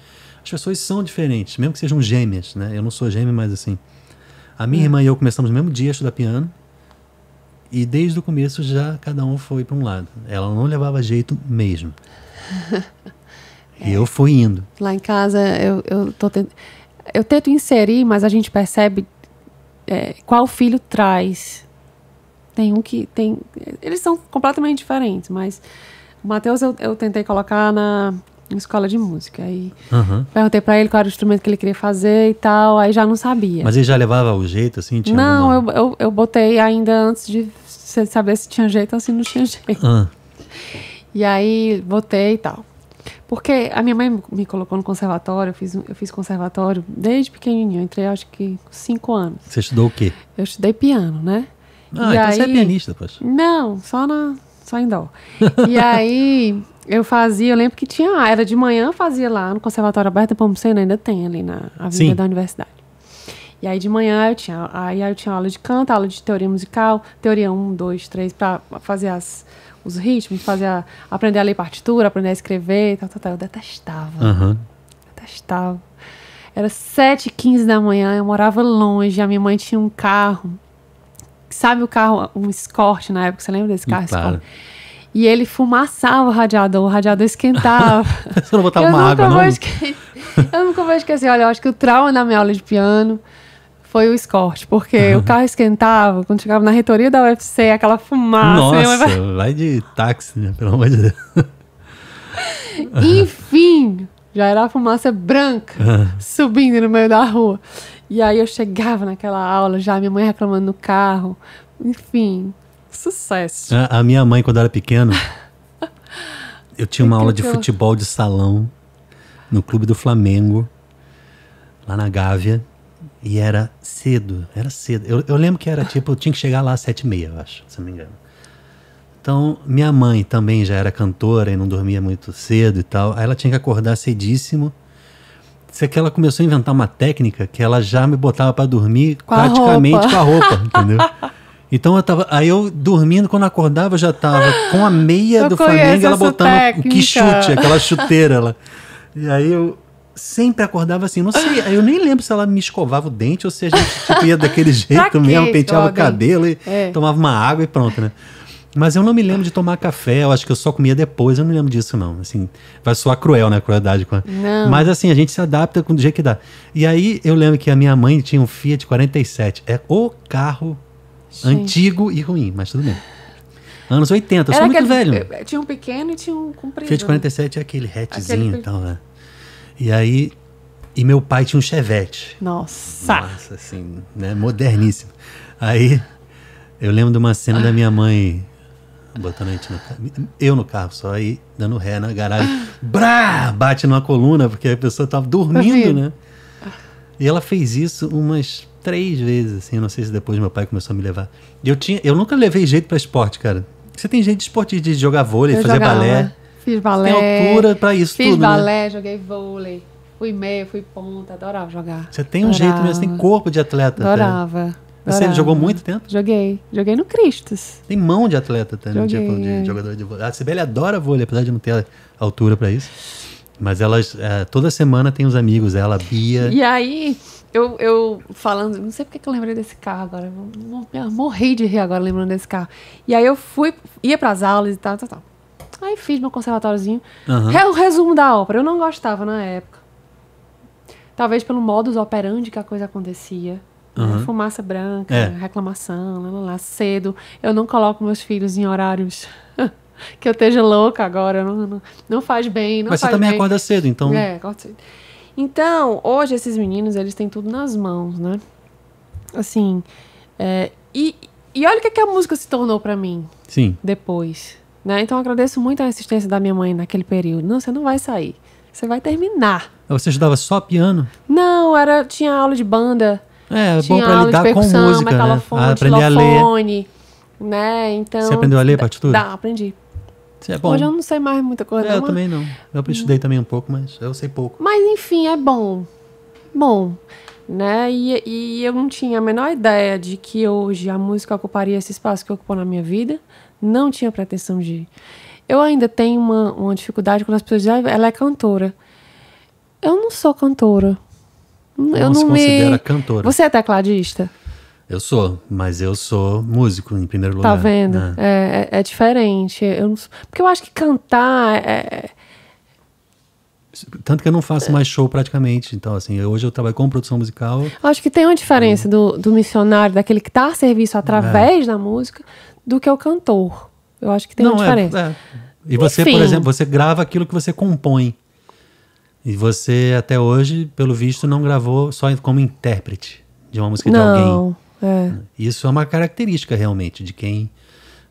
As pessoas são diferentes, mesmo que sejam gêmeas, né? Eu não sou gêmea, mas assim... A minha irmã e eu começamos no mesmo dia a estudar piano. E desde o começo já cada um foi para um lado. Ela não levava jeito mesmo. E eu fui indo. Lá em casa eu tento inserir, mas a gente percebe qual filho traz. Tem um que tem... Eles são completamente diferentes, mas o Matheus eu tentei colocar na escola de música. Aí perguntei pra ele qual era o instrumento que ele queria fazer e tal, aí já não sabia. Mas ele já levava o jeito, assim? Tinha não, alguma... eu botei ainda antes de saber se tinha jeito ou se não tinha jeito. E aí botei e tal. Porque a minha mãe me colocou no conservatório, eu fiz conservatório desde pequenininho, eu entrei acho que com 5 anos. Você estudou o quê? Eu estudei piano, né? Ah, então você é pianista, poxa. Não, só em dó. E aí eu lembro que era de manhã, fazia lá no Conservatório Aberto Nepomuceno, ainda tem ali na Avenida da Universidade. E aí de manhã eu tinha aula de canto, aula de teoria musical, teoria 1, 2, 3, para fazer os ritmos, aprender a ler partitura, aprender a escrever, tal. Eu detestava. Detestava. Era 7h15 da manhã, eu morava longe, a minha mãe tinha um carro. Sabe o carro, um Escort na época, você lembra desse carro? Claro. E ele fumaçava o radiador esquentava. Você não botava uma água, não? Eu nunca vou esquecer. Olha, eu acho que o trauma da minha aula de piano foi o Escort, porque o carro esquentava, quando chegava na reitoria da UFC, aquela fumaça. Nossa, vai de táxi, né? Pelo amor de Deus. Enfim, já era a fumaça branca subindo no meio da rua. E aí eu chegava naquela aula, já minha mãe reclamando no carro. Enfim, sucesso. A minha mãe, quando eu era pequeno, eu tinha uma aula de futebol de salão no Clube do Flamengo, lá na Gávea. E era cedo. Eu lembro que era tipo, eu tinha que chegar lá às 7h30, eu acho, se não me engano. Então, minha mãe também já era cantora e não dormia muito cedo e tal. Aí ela tinha que acordar cedíssimo. Sei que ela começou a inventar uma técnica que ela já me botava pra dormir praticamente com a roupa, entendeu? Então aí eu dormindo, quando acordava, eu já tava com a meia do Flamengo, ela botando o que chute, aquela chuteira lá. E aí eu sempre acordava assim, não sei, aí eu nem lembro se ela me escovava o dente ou se a gente tipo, ia daquele jeito mesmo, penteava o cabelo e tomava uma água e pronto, né? Mas eu não me lembro de tomar café, eu acho que eu só comia depois, eu não me lembro disso não, assim, vai soar cruel, né, crueldade. Mas assim, a gente se adapta do jeito que dá. E aí eu lembro que a minha mãe tinha um Fiat 47, é o carro antigo e ruim, mas tudo bem. Anos 80, eu sou muito velho. Tinha um pequeno e tinha um comprido. Fiat 47 é aquele hatchzinho e tal, né? E aí, meu pai tinha um Chevette. Nossa, assim, né, moderníssimo. Aí, eu lembro de uma cena da minha mãe botando a gente no carro, eu no carro só, aí dando ré na garagem, bate numa coluna, porque a pessoa tava dormindo, né? E ela fez isso umas 3 vezes, assim, eu não sei se depois meu pai começou a me levar. Eu nunca levei jeito pra esporte, cara. Você tem jeito de esporte, de jogar vôlei, fazer balé. Fiz balé. Tem altura pra isso tudo, Fiz balé, né? Joguei vôlei. Fui meia, fui ponta, adorava jogar. Você tem um jeito mesmo, você tem corpo de atleta. Adorava. Você jogou muito tempo? Joguei no Cristos. Tem mão de atleta também, tipo de jogador de vôlei. A Sibeli adora vôlei, apesar de não ter altura pra isso. Mas elas, toda semana tem os amigos, ela, a Bia. E aí, eu falando, não sei porque que eu lembrei desse carro agora. Eu morri de rir agora lembrando desse carro. E aí eu ia pras aulas e tal. Aí fiz meu conservatóriozinho. O resumo da ópera, eu não gostava na época. Talvez pelo modus operandi que a coisa acontecia. Né? Fumaça branca, reclamação, lá, cedo. Eu não coloco meus filhos em horários que eu esteja louca agora. Não faz bem, Mas você também acorda cedo, então... acordo cedo. Então, hoje esses meninos, eles têm tudo nas mãos, né? Assim, e olha o que a música se tornou pra mim. Sim. Depois, né? Então, eu agradeço muito a insistência da minha mãe naquele período. Não, você não vai sair. Você vai terminar. Você estudava só piano? Não, tinha aula de banda. Bom pra lidar com música, né? Aprender a ler. Né? Então, você aprendeu a ler partitura? Aprendi. Isso é bom. Hoje eu não sei mais muita coisa. Eu também não. Eu estudei também um pouco, mas eu sei pouco. Mas enfim, é bom. Bom, né? E eu não tinha a menor ideia de que hoje a música ocuparia esse espaço que ocupou na minha vida. Não tinha pretensão de... Eu ainda tenho uma dificuldade quando as pessoas dizem, ela é cantora. Eu não sou cantora. Eu não se considera cantora. Você é tecladista? Eu sou, mas eu sou músico em primeiro lugar. Tá vendo? É diferente. Porque eu acho que cantar Tanto que eu não faço mais show praticamente. Então, assim, hoje eu trabalho com produção musical. Acho que tem uma diferença do missionário, daquele que está a serviço através da música, do que o cantor. Eu acho que tem uma diferença. E você, por exemplo, você grava aquilo que você compõe. E você, até hoje, pelo visto, não gravou só como intérprete de uma música de alguém. Isso é uma característica, realmente, de quem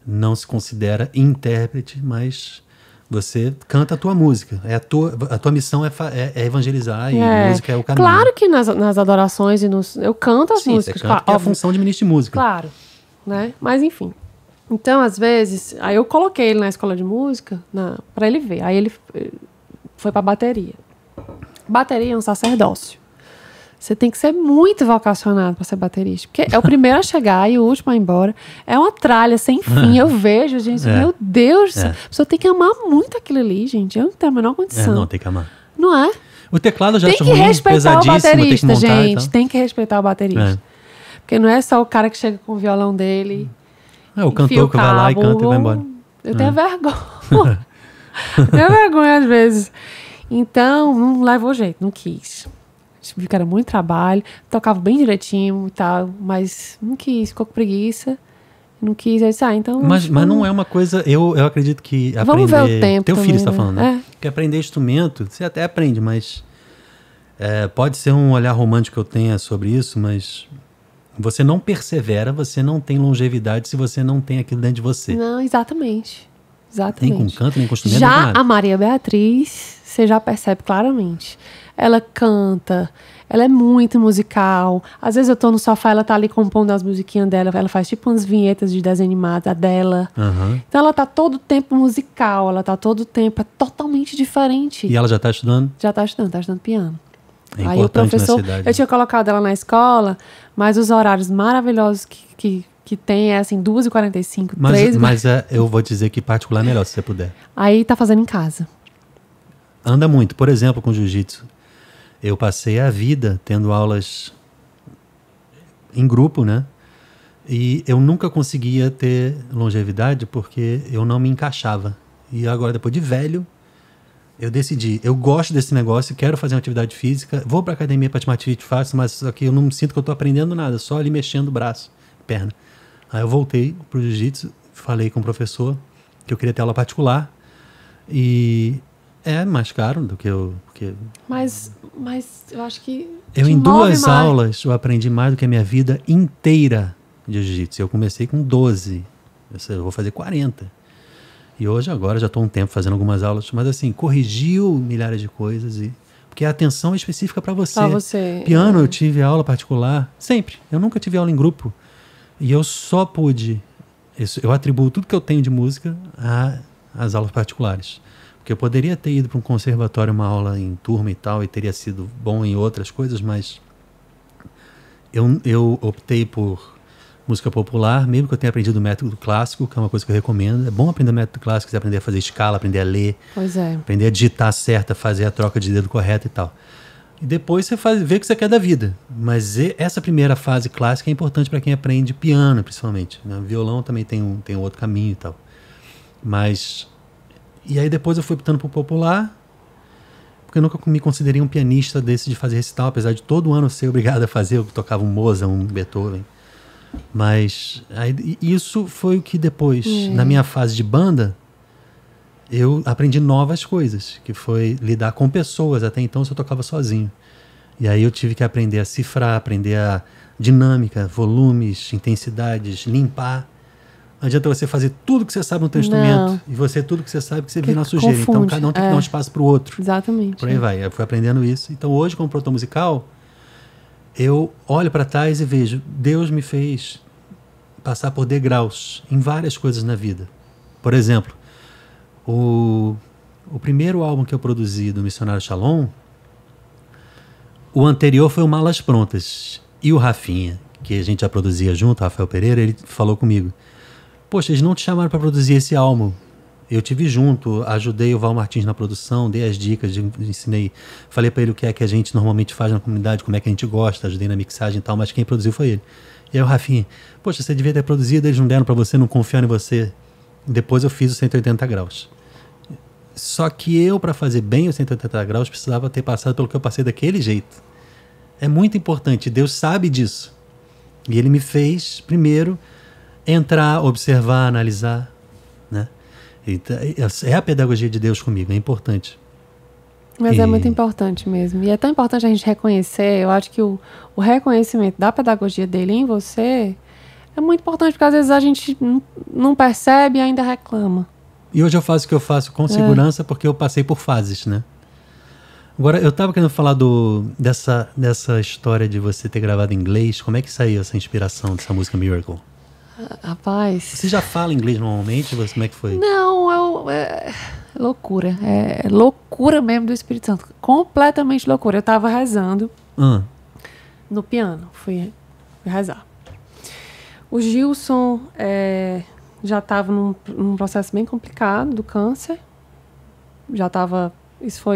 não se considera intérprete, mas você canta a tua música. A tua missão é evangelizar e a música é o caminho. Claro que nas adorações eu canto as músicas. Você canta, que é a função de ministro de música. Claro, né? Mas enfim. Então, às vezes, aí eu coloquei ele na escola de música para ele ver. Aí ele foi para bateria. Bateria é um sacerdócio. Você tem que ser muito vocacionado para ser baterista. Porque é o primeiro a chegar e o último a ir embora. É uma tralha sem fim. Eu vejo, gente. Meu Deus. A pessoa tem que amar muito aquilo ali, gente. Eu não tenho a menor condição. Não, tem que amar. Não é? O teclado já tem acho que ruim, respeitar o baterista, tem que montar, gente. Tem que respeitar o baterista. Porque não é só o cara que chega com o violão dele. O cantor que vai lá e canta e vai embora. Eu tenho vergonha. Eu tenho vergonha às vezes. Então, não levou jeito, não quis. Vi que era muito trabalho, tocava bem direitinho e tal, mas não quis, ficou com preguiça. Não quis, eu disse, então... Mas não é uma coisa... Eu acredito que aprender... Vamos ver o tempo Teu filho também, está falando, né? Que aprender instrumento, você até aprende, mas... pode ser um olhar romântico que eu tenha sobre isso, mas... Você não persevera, você não tem longevidade se você não tem aquilo dentro de você. Não, exatamente. Nem com canto, nem com instrumento, já nem com nada. A Maria Beatriz, você já percebe claramente. Ela canta, ela é muito musical. Às vezes eu tô no sofá, ela tá ali compondo as musiquinhas dela, ela faz tipo umas vinhetas de desenho animado, a dela. Então ela tá todo o tempo musical, ela tá todo o tempo, é totalmente diferente. E ela já tá estudando? Já tá estudando piano. É aí o professor, na cidade. Eu tinha colocado ela na escola, mas os horários maravilhosos que tem é assim, 2h45, 3h. Mas eu vou dizer que particular é melhor, se você puder. Aí tá fazendo em casa. Anda muito. Por exemplo, com jiu-jitsu. Eu passei a vida tendo aulas em grupo, né? E eu nunca conseguia ter longevidade porque eu não me encaixava. E agora, depois de velho, eu decidi, eu gosto desse negócio, quero fazer uma atividade física, vou pra academia pra atividade física, faço, mas aqui eu não sinto que eu tô aprendendo nada, só ali mexendo o braço, perna. Aí eu voltei pro jiu-jitsu, falei com o professor que eu queria ter aula particular e é mais caro do que eu... Mas eu acho que... Eu em 2 aulas eu aprendi mais do que a minha vida inteira de jiu-jitsu. Eu comecei com 12, eu vou fazer 40. E hoje, agora, já estou um tempo fazendo algumas aulas, mas assim, corrigiu milhares de coisas. Porque a atenção é específica para você. Piano, eu tive aula particular, sempre. Eu nunca tive aula em grupo. E eu só pude... Eu atribuo tudo que eu tenho de música às aulas particulares. Porque eu poderia ter ido para um conservatório, uma aula em turma e tal, e teria sido bom em outras coisas, mas eu optei por música popular, mesmo que eu tenha aprendido o método clássico, que é uma coisa que eu recomendo. É bom aprender o método clássico, você aprender a fazer escala, aprender a ler, aprender a digitar certa, fazer a troca de dedo correta e tal. E depois você vê o que você quer da vida. Mas essa primeira fase clássica é importante para quem aprende piano, principalmente. Violão também tem outro caminho e tal. Mas... E aí depois eu fui optando por popular, porque eu nunca me considerei um pianista desse de fazer recital, apesar de todo ano ser obrigado a fazer. Eu tocava um Mozart, um Beethoven. Mas aí, isso foi o que depois, na minha fase de banda, eu aprendi novas coisas, que foi lidar com pessoas. Até então eu só tocava sozinho. E aí eu tive que aprender a cifrar, aprender a dinâmica, volumes, intensidades, limpar. Não adianta você fazer tudo que você sabe no teu instrumento e você tudo que você sabe que você vira na sujeira. Então cada um tem que dar um espaço pro outro. Exatamente. Por aí vai. Eu fui aprendendo isso. Então hoje, como produtor musical, eu olho para trás e vejo, Deus me fez passar por degraus em várias coisas na vida. Por exemplo, O primeiro álbum que eu produzi do Missionário Shalom, o anterior foi o Malas Prontas. E o Rafinha, que a gente já produzia junto, Rafael Pereira, ele falou comigo: poxa, eles não te chamaram para produzir esse álbum. Eu tive junto, ajudei o Val Martins na produção, dei as dicas, ensinei, falei para ele o que é que a gente normalmente faz na comunidade, como é que a gente gosta, ajudei na mixagem e tal, mas quem produziu foi ele. E aí o Rafinha: poxa, você devia ter produzido, eles não deram para você, não confiaram em você. Depois eu fiz o 180 graus. Só que eu, para fazer bem o 180 graus, precisava ter passado pelo que eu passei daquele jeito. É muito importante, Deus sabe disso. E ele me fez, primeiro, entrar, observar, analisar, né? É a pedagogia de Deus comigo, é importante. Mas é muito importante mesmo. E é tão importante a gente reconhecer, eu acho que o reconhecimento da pedagogia dele em você é muito importante, porque às vezes a gente não percebe e ainda reclama. E hoje eu faço o que eu faço com segurança, porque eu passei por fases, né? Agora, eu estava querendo falar dessa história de você ter gravado em inglês. Como é que saiu essa inspiração dessa música Miracle? Rapaz... Você já fala inglês normalmente? Como é que foi? Não, é loucura. É loucura mesmo do Espírito Santo. Completamente loucura. Eu estava rezando no piano. Fui rezar. O Gilson já estava num processo bem complicado do câncer. Já estava...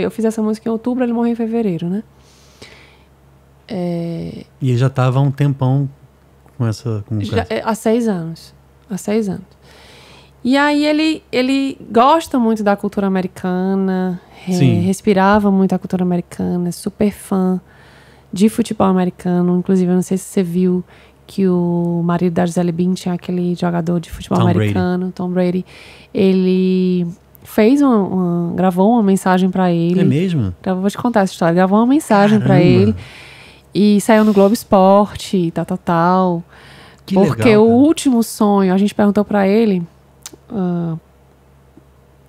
eu fiz essa música em outubro, ele morreu em fevereiro, né? E ele já estava há um tempão com essa... há 6 anos. Há 6 anos. E aí ele gosta muito da cultura americana, respirava muito a cultura americana, é super fã de futebol americano. Inclusive, eu não sei se você viu que o marido da Gisele Bündchen é aquele jogador de futebol americano, Tom Brady. Ele gravou uma mensagem pra ele. É mesmo? Vou te contar essa história. Gravou uma mensagem pra ele e saiu no Globo Esporte, tal. Que porque legal, o último sonho, a gente perguntou pra ele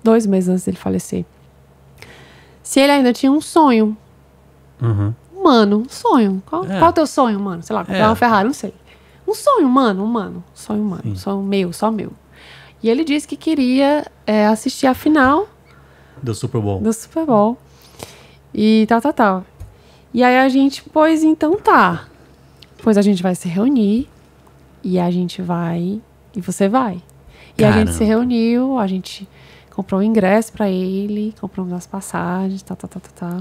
2 meses antes dele falecer, se ele ainda tinha um sonho. Mano, um sonho. Qual o teu sonho, mano? Sei lá, comprar uma Ferrari, não sei. Um sonho, mano. Sonho, mano. Sim. Sonho meu, só meu. E ele disse que queria assistir a final do Super Bowl. E tal. E aí a gente, pois então tá. Pois a gente vai se reunir e a gente vai... E você vai. E a gente se reuniu, a gente comprou o ingresso pra ele, compramos as passagens, tal.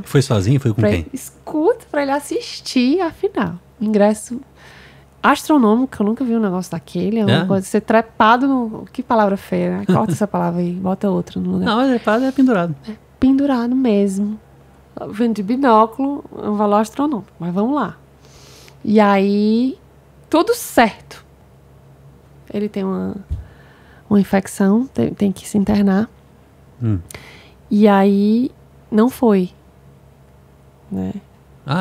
Foi sozinho? Foi com quem? Escuta, pra ele assistir a final. Ingresso astronômico, eu nunca vi um negócio daquele. É uma coisa de ser trepado no... Que palavra feia, né? Corta essa palavra aí, bota outra no lugar. Não, trepado é pendurado. É pendurado mesmo. Vendo de binóculo, é um valor astronômico. Mas vamos lá. E aí, tudo certo. Ele tem uma infecção, tem que se internar. E aí, não foi. Né?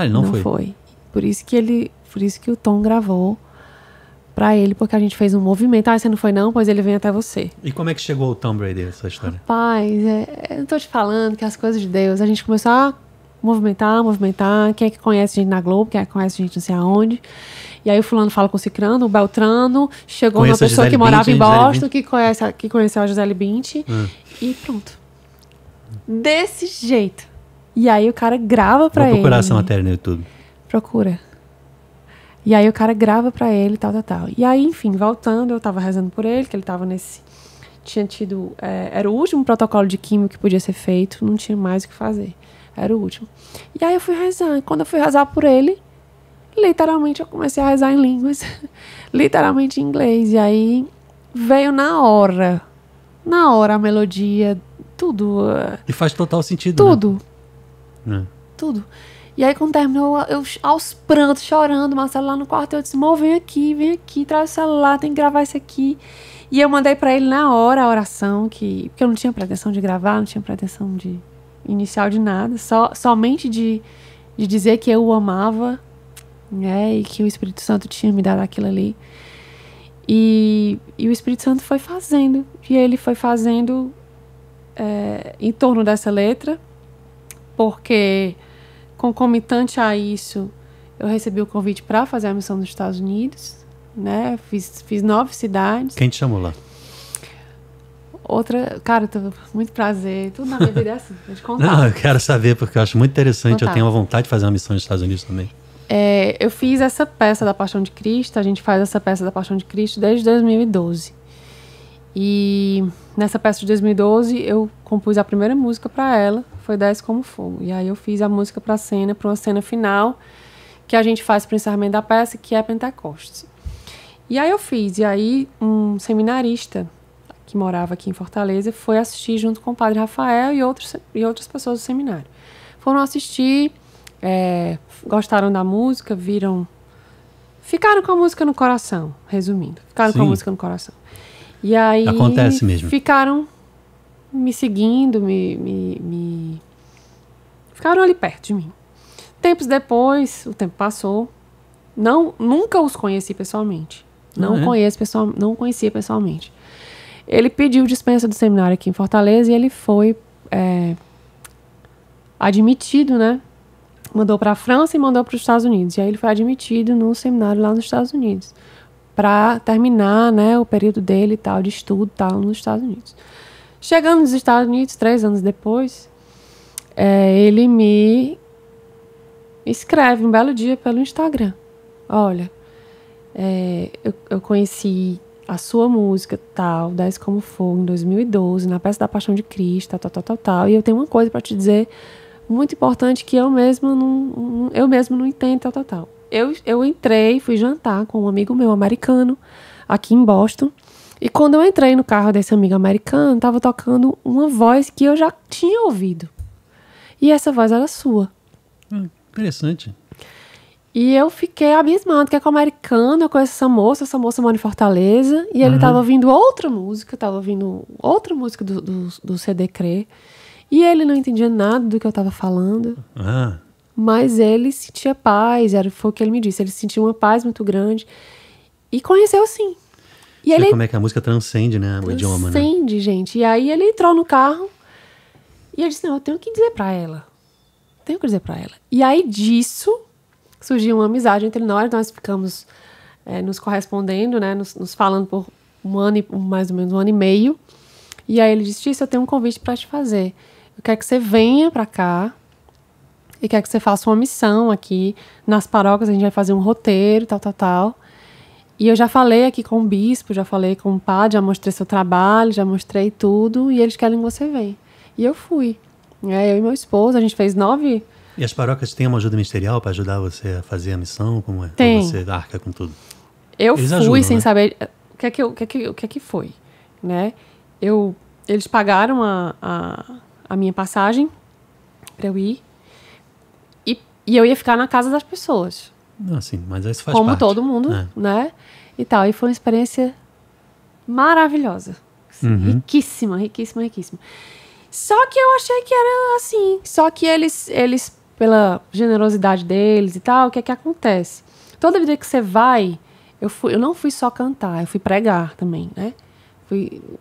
Ele não foi? Não foi. Por isso que o Tom gravou pra ele, porque a gente fez um movimento. Você não foi não? Pois ele vem até você. E como é que chegou o Tom Brady, essa história? Rapaz, eu não tô te falando que as coisas de Deus, a gente começou a movimentar. Quem é que conhece a gente na Globo, quem é que conhece a gente não sei aonde. E aí o fulano fala com o cicrano, o Beltrano, chegou uma pessoa que morava em Boston, que conheceu a Gisele Bündchen, e pronto. Desse jeito. E aí o cara grava pra ele. Vou procurar essa matéria no YouTube. Procura. E aí o cara grava pra ele, tal. E aí, enfim, voltando, eu tava rezando por ele, que ele tava tinha tido... era o último protocolo de químio que podia ser feito, não tinha mais o que fazer. Era o último. E aí eu fui rezar. Quando eu fui rezar por ele, literalmente eu comecei a rezar em línguas. Literalmente em inglês. E aí veio na hora a melodia, tudo. E faz total sentido, tudo. Né? Tudo. E aí, quando terminou, eu aos prantos, chorando, Marcelo lá no quarto, eu disse, vem aqui, traz o celular, tem que gravar isso aqui. E eu mandei pra ele na hora a oração, porque eu não tinha pretensão de gravar, não tinha pretensão de inicial de nada, somente de dizer que eu o amava, né, e que o Espírito Santo tinha me dado aquilo ali. E o Espírito Santo foi fazendo, e ele foi fazendo em torno dessa letra, porque... Concomitante a isso, eu recebi o convite para fazer a missão nos Estados Unidos, né? Fiz 9 cidades. Quem te chamou lá? Cara, muito prazer. Tudo na minha vida é assim, vou te contar. Não, eu quero saber, porque eu acho muito interessante. Contar. Eu tenho uma vontade de fazer uma missão nos Estados Unidos também. Eu fiz essa peça da Paixão de Cristo, a gente faz essa peça da Paixão de Cristo desde 2012. E nessa peça de 2012 eu compus a primeira música para ela, foi Desce Como Fogo. E aí eu fiz a música para uma cena final, que a gente faz para o encerramento da peça, que é Pentecostes. E aí eu fiz, e aí um seminarista que morava aqui em Fortaleza foi assistir junto com o padre Rafael e outras pessoas do seminário. Foram assistir, gostaram da música, ficaram com a música no coração, resumindo. Ficaram com a música no coração. E aí acontece mesmo. Ficaram me seguindo, ficaram ali perto de mim. Tempos depois, o tempo passou. Nunca os conheci pessoalmente. Não conhecia pessoalmente. Ele pediu dispensa do seminário aqui em Fortaleza e ele foi admitido, né? Mandou para a França e mandou para os Estados Unidos. E aí ele foi admitido no seminário lá nos Estados Unidos para terminar, né, o período dele e tal, de estudo e tal, nos Estados Unidos. Chegando nos Estados Unidos, 3 anos depois, ele me escreve um belo dia pelo Instagram. Olha, eu conheci a sua música, tal, Desce Como Fogo, em 2012, na peça da Paixão de Cristo, tal, e eu tenho uma coisa para te dizer muito importante que eu mesmo não entendo, tal. Eu entrei, fui jantar com um amigo meu americano, aqui em Boston, e quando eu entrei no carro desse amigo americano, estava tocando uma voz que eu já tinha ouvido. E essa voz era sua. Interessante. E eu fiquei abismado, que é com o americano, eu conheço essa moça mora em Fortaleza, e ele estava ouvindo outra música do CD Crê, e ele não entendia nada do que eu estava falando, mas ele sentia paz, foi o que ele me disse, ele sentia uma paz muito grande, e conheceu sim. E ele, como é que a música transcende, né, o idioma, né? Transcende, gente. E aí ele entrou no carro, e eu disse, não, eu tenho que dizer pra ela. E aí disso surgiu uma amizade entre nós ficamos nos correspondendo, né, nos falando por mais ou menos um ano e meio. E aí ele disse, eu tenho um convite para te fazer. Eu quero que você venha para cá e quero que você faça uma missão aqui nas paróquias, a gente vai fazer um roteiro, tal. E eu já falei aqui com o bispo, já falei com o padre, já mostrei seu trabalho, já mostrei tudo, e eles querem que você venha. E eu fui. Eu e meu esposo, a gente fez 9... E as paróquias têm uma ajuda ministerial para ajudar você a fazer a missão? Como é? Tem. Ou você arca com tudo? Eles fui ajudam, sem saber o que foi, né? Eles pagaram a minha passagem para eu ir e eu ia ficar na casa das pessoas. Sim, mas isso faz como parte. Todo mundo, né? E tal. E foi uma experiência maravilhosa. Riquíssima. Só que eu achei que era assim. Só que eles pela generosidade deles e tal, o que é que acontece? Toda vida que você vai, eu não fui só cantar, eu fui pregar também, né?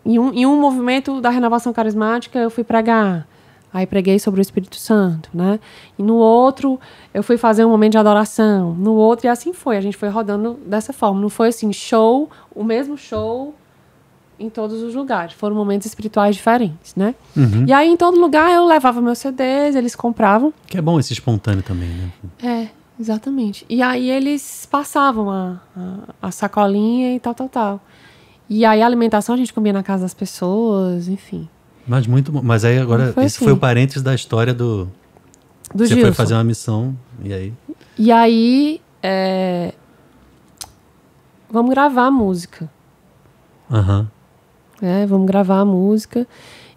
Em um movimento da renovação carismática, eu fui pregar. Aí preguei sobre o Espírito Santo, né? E no outro, eu fui fazer um momento de adoração. No outro, e assim foi. A gente foi rodando dessa forma. Não foi assim, o mesmo show em todos os lugares. Foram momentos espirituais diferentes, né? E aí, em todo lugar, eu levava meus CDs, eles compravam. Que é bom esse espontâneo também, né? Exatamente. E aí, eles passavam a sacolinha e tal. E aí, a alimentação a gente comia na casa das pessoas, enfim. Mas muito bom. Mas aí agora, esse assim. Foi o parênteses da história do você Gilson. Foi fazer uma missão, e aí? E aí, vamos gravar a música. Vamos gravar a música.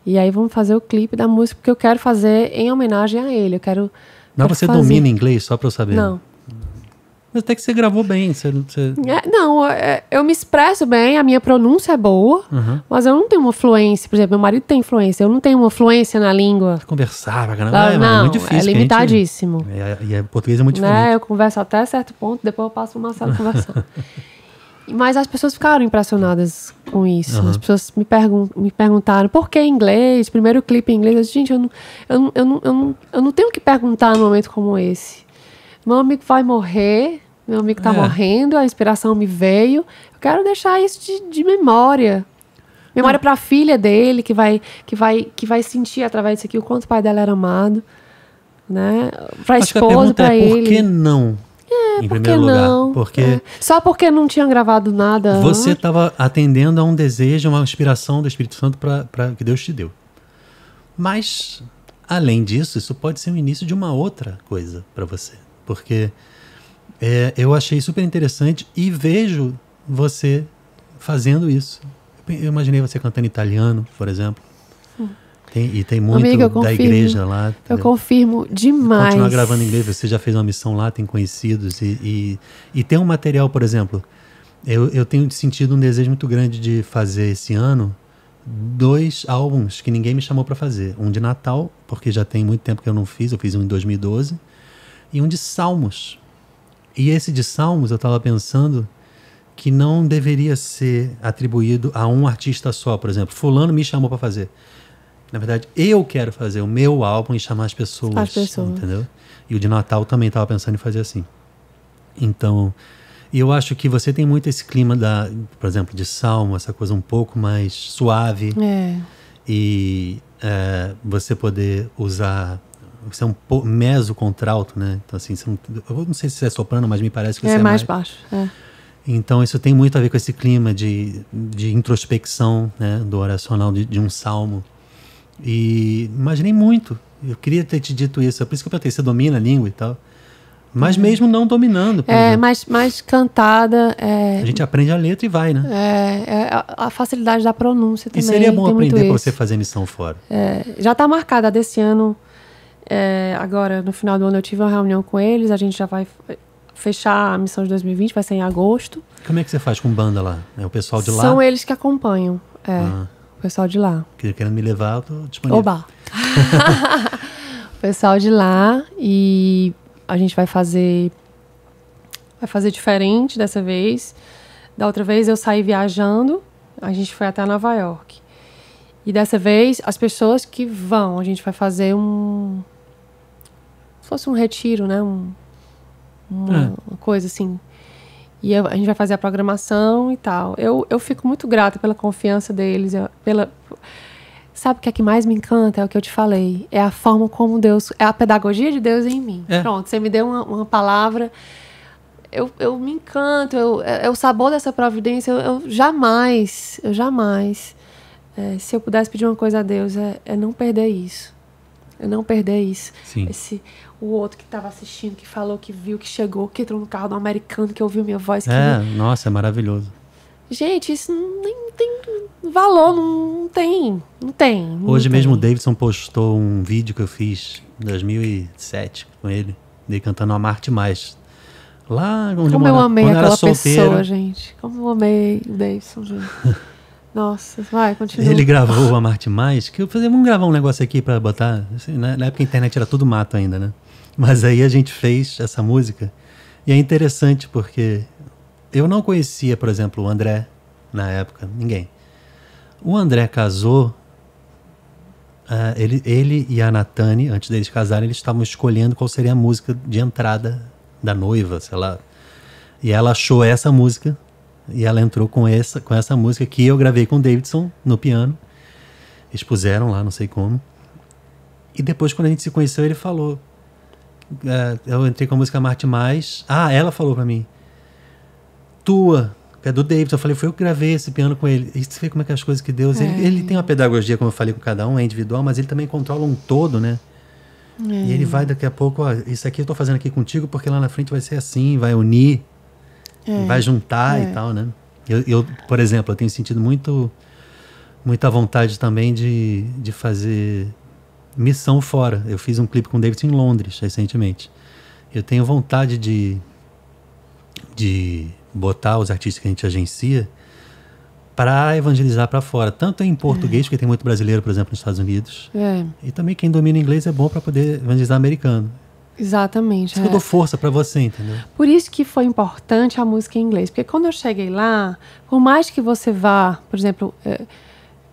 E aí vamos fazer o clipe da música, porque eu quero fazer em homenagem a ele. Mas você domina inglês, só pra eu saber? Não. Mas até que você gravou bem. Eu me expresso bem, a minha pronúncia é boa, mas eu não tenho uma fluência. Por exemplo, meu marido tem fluência, eu não tenho uma fluência na língua. Conversar pra caramba, não, é muito difícil. É limitadíssimo. E português é muito diferente. Eu converso até certo ponto, depois eu passo pro Marcelo conversar. Mas as pessoas ficaram impressionadas com isso. As pessoas me perguntaram por que inglês, primeiro clipe em inglês. Eu disse, gente, eu não tenho que perguntar num momento como esse. Meu amigo vai morrer, meu amigo tá morrendo, a inspiração me veio. Eu quero deixar isso de memória. Memória para a filha dele, que vai sentir através disso aqui o quanto o pai dela era amado, né? Para a esposa, para ele. Por que não? Em primeiro lugar, porque só porque não tinha gravado nada. Você estava atendendo a um desejo, uma inspiração do Espírito Santo para que Deus te deu. Mas, além disso, isso pode ser o início de uma outra coisa para você, porque eu achei super interessante e vejo você fazendo isso. Eu imaginei você cantando italiano, por exemplo. Tem muito Amiga, da igreja lá. Eu confirmo demais. Continuar gravando em inglês, você já fez uma missão lá, tem conhecidos. E tem um material, por exemplo, eu tenho sentido um desejo muito grande de fazer esse ano 2 álbuns que ninguém me chamou para fazer. Um de Natal, porque já tem muito tempo que eu fiz um em 2012, e um de Salmos. E esse de Salmos, eu estava pensando que não deveria ser atribuído a um artista só, por exemplo. Fulano me chamou para fazer. Na verdade, eu quero fazer o meu álbum e chamar as pessoas, entendeu? E o de Natal também estava pensando em fazer assim. Então, eu acho que você tem muito esse clima por exemplo, de Salmo, essa coisa um pouco mais suave. E você poder usar... Você é um pouco meso-contralto, né? Então, assim, eu não sei se você é soprano, mas me parece que você é mais baixo. Então, isso tem muito a ver com esse clima de introspecção, né? Do oracional de um salmo. E imaginei muito. Eu queria ter te dito isso. É por isso que eu perguntei, você domina a língua e tal. Mas mesmo não dominando. Mais cantada. A gente aprende a letra e vai, né? A facilidade da pronúncia também. E seria bom aprender para você fazer missão fora. Já está marcada desse ano. Agora, no final do ano, eu tive uma reunião com eles. A gente já vai fechar a missão de 2020, vai ser em agosto. Como é que você faz com banda lá? É o pessoal de lá? São eles que acompanham. O pessoal de lá. Querendo me levar, eu tô disponível. Oba! O pessoal de lá, e a gente vai fazer diferente dessa vez. Da outra vez eu saí viajando, a gente foi até Nova York. E dessa vez, as pessoas que vão, a gente vai fazer se fosse um retiro, né? Uma coisa assim. E a gente vai fazer a programação e tal. Eu fico muito grata pela confiança deles. Sabe o que é que mais me encanta? É o que eu te falei. É a forma como Deus... É a pedagogia de Deus em mim. Pronto, você me deu uma palavra. Eu me encanto. É o sabor dessa providência. Eu jamais... se eu pudesse pedir uma coisa a Deus, é não perder isso. É não perder isso. Sim. O outro que estava assistindo, que falou, que viu, que chegou, que entrou no carro do americano, que ouviu minha voz. Nossa, é maravilhoso. Gente, isso nem tem valor, não tem. Hoje mesmo o Davidson postou um vídeo que eu fiz em 2007 com ele cantando Amar-te Mais. Lá onde Como eu amei aquela pessoa, gente. Como eu amei o Davidson, gente. Nossa, vai, continua. Ele gravou o Amar-te Mais, que eu falei, vamos gravar um negócio aqui pra botar... Assim, na época a internet era tudo mato ainda, né? Mas aí a gente fez essa música. E é interessante porque eu não conhecia, por exemplo, o André na época, ninguém. O André casou, ele e a Natane, antes deles casarem, eles estavam escolhendo qual seria a música de entrada da noiva, sei lá. E ela achou essa música. E ela entrou com essa música que eu gravei com o Davidson no piano. Eles puseram lá, não sei como. E depois, quando a gente se conheceu, ele falou... eu entrei com a música Amar-te Mais. Ela falou pra mim. Tua, que é do Davidson. Eu falei, foi eu que gravei esse piano com ele. E você vê como é que as coisas que Deus... Ele tem uma pedagogia, como eu falei com cada um, é individual, mas ele também controla um todo, né? E ele vai daqui a pouco... isso aqui eu tô fazendo aqui contigo porque lá na frente vai ser assim, vai unir... vai juntar e tal, né? Eu, por exemplo, eu tenho sentido muita vontade também de fazer missão fora. Eu fiz um clipe com o Davidson em Londres, recentemente. Eu tenho vontade de botar os artistas que a gente agencia para evangelizar para fora. Tanto em português, porque tem muito brasileiro, por exemplo, nos Estados Unidos. E também quem domina inglês é bom para poder evangelizar americano. Exatamente. Isso que eu dou força pra você, entendeu? Por isso que foi importante a música em inglês. Porque quando eu cheguei lá, por mais que você vá, por exemplo,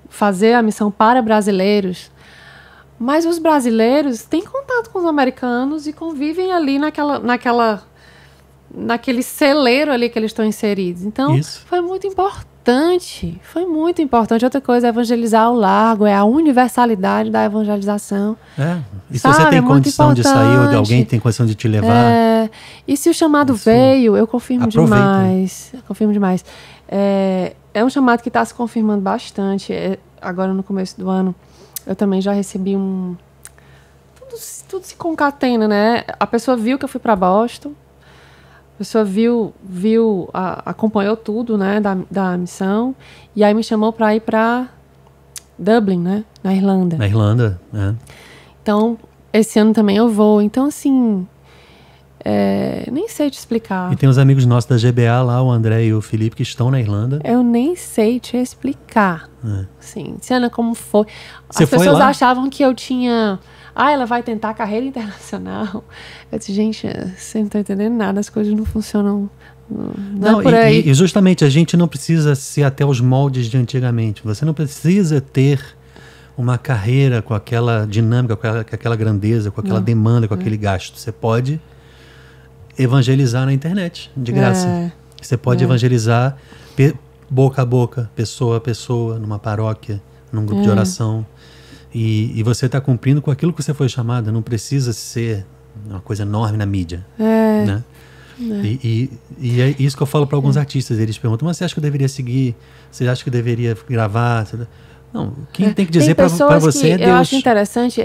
fazer a missão para brasileiros, mas os brasileiros têm contato com os americanos e convivem ali naquele celeiro ali que eles estão inseridos. Então, foi muito importante importante. Foi muito importante. Outra coisa é evangelizar ao largo, é a universalidade da evangelização. E se você tem condição de sair, ou alguém tem condição de te levar... E se o chamado veio, eu confirmo demais. Eu confirmo demais. É um chamado que está se confirmando bastante. Agora, no começo do ano, eu também já recebi Tudo se concatena, né? A pessoa viu que eu fui para Boston. A pessoa acompanhou tudo, né, da missão, e aí me chamou para ir para Dublin, né, na Irlanda. Na Irlanda, Então, esse ano também eu vou. Então, assim, nem sei te explicar. E tem os amigos nossos da GBA lá, o André e o Felipe, que estão na Irlanda. Eu nem sei te explicar. Assim, Tiziana, como foi? Você As pessoas lá? achavam que eu tinha... ela vai tentar carreira internacional. Eu disse, gente, você não está entendendo nada, as coisas não funcionam. Não é por aí. E justamente a gente não precisa ser até os moldes de antigamente. Você não precisa ter uma carreira com aquela dinâmica, com aquela grandeza, com aquela demanda, com aquele gasto. Você pode evangelizar na internet, de graça. Você pode evangelizar boca a boca, pessoa a pessoa, numa paróquia, num grupo de oração. E você está cumprindo com aquilo que você foi chamada. Não precisa ser uma coisa enorme na mídia. Né? E é isso que eu falo para alguns artistas. Eles perguntam, mas você acha que eu deveria seguir? Você acha que eu deveria gravar? Não, quem tem que dizer para você é Deus. Eu acho interessante,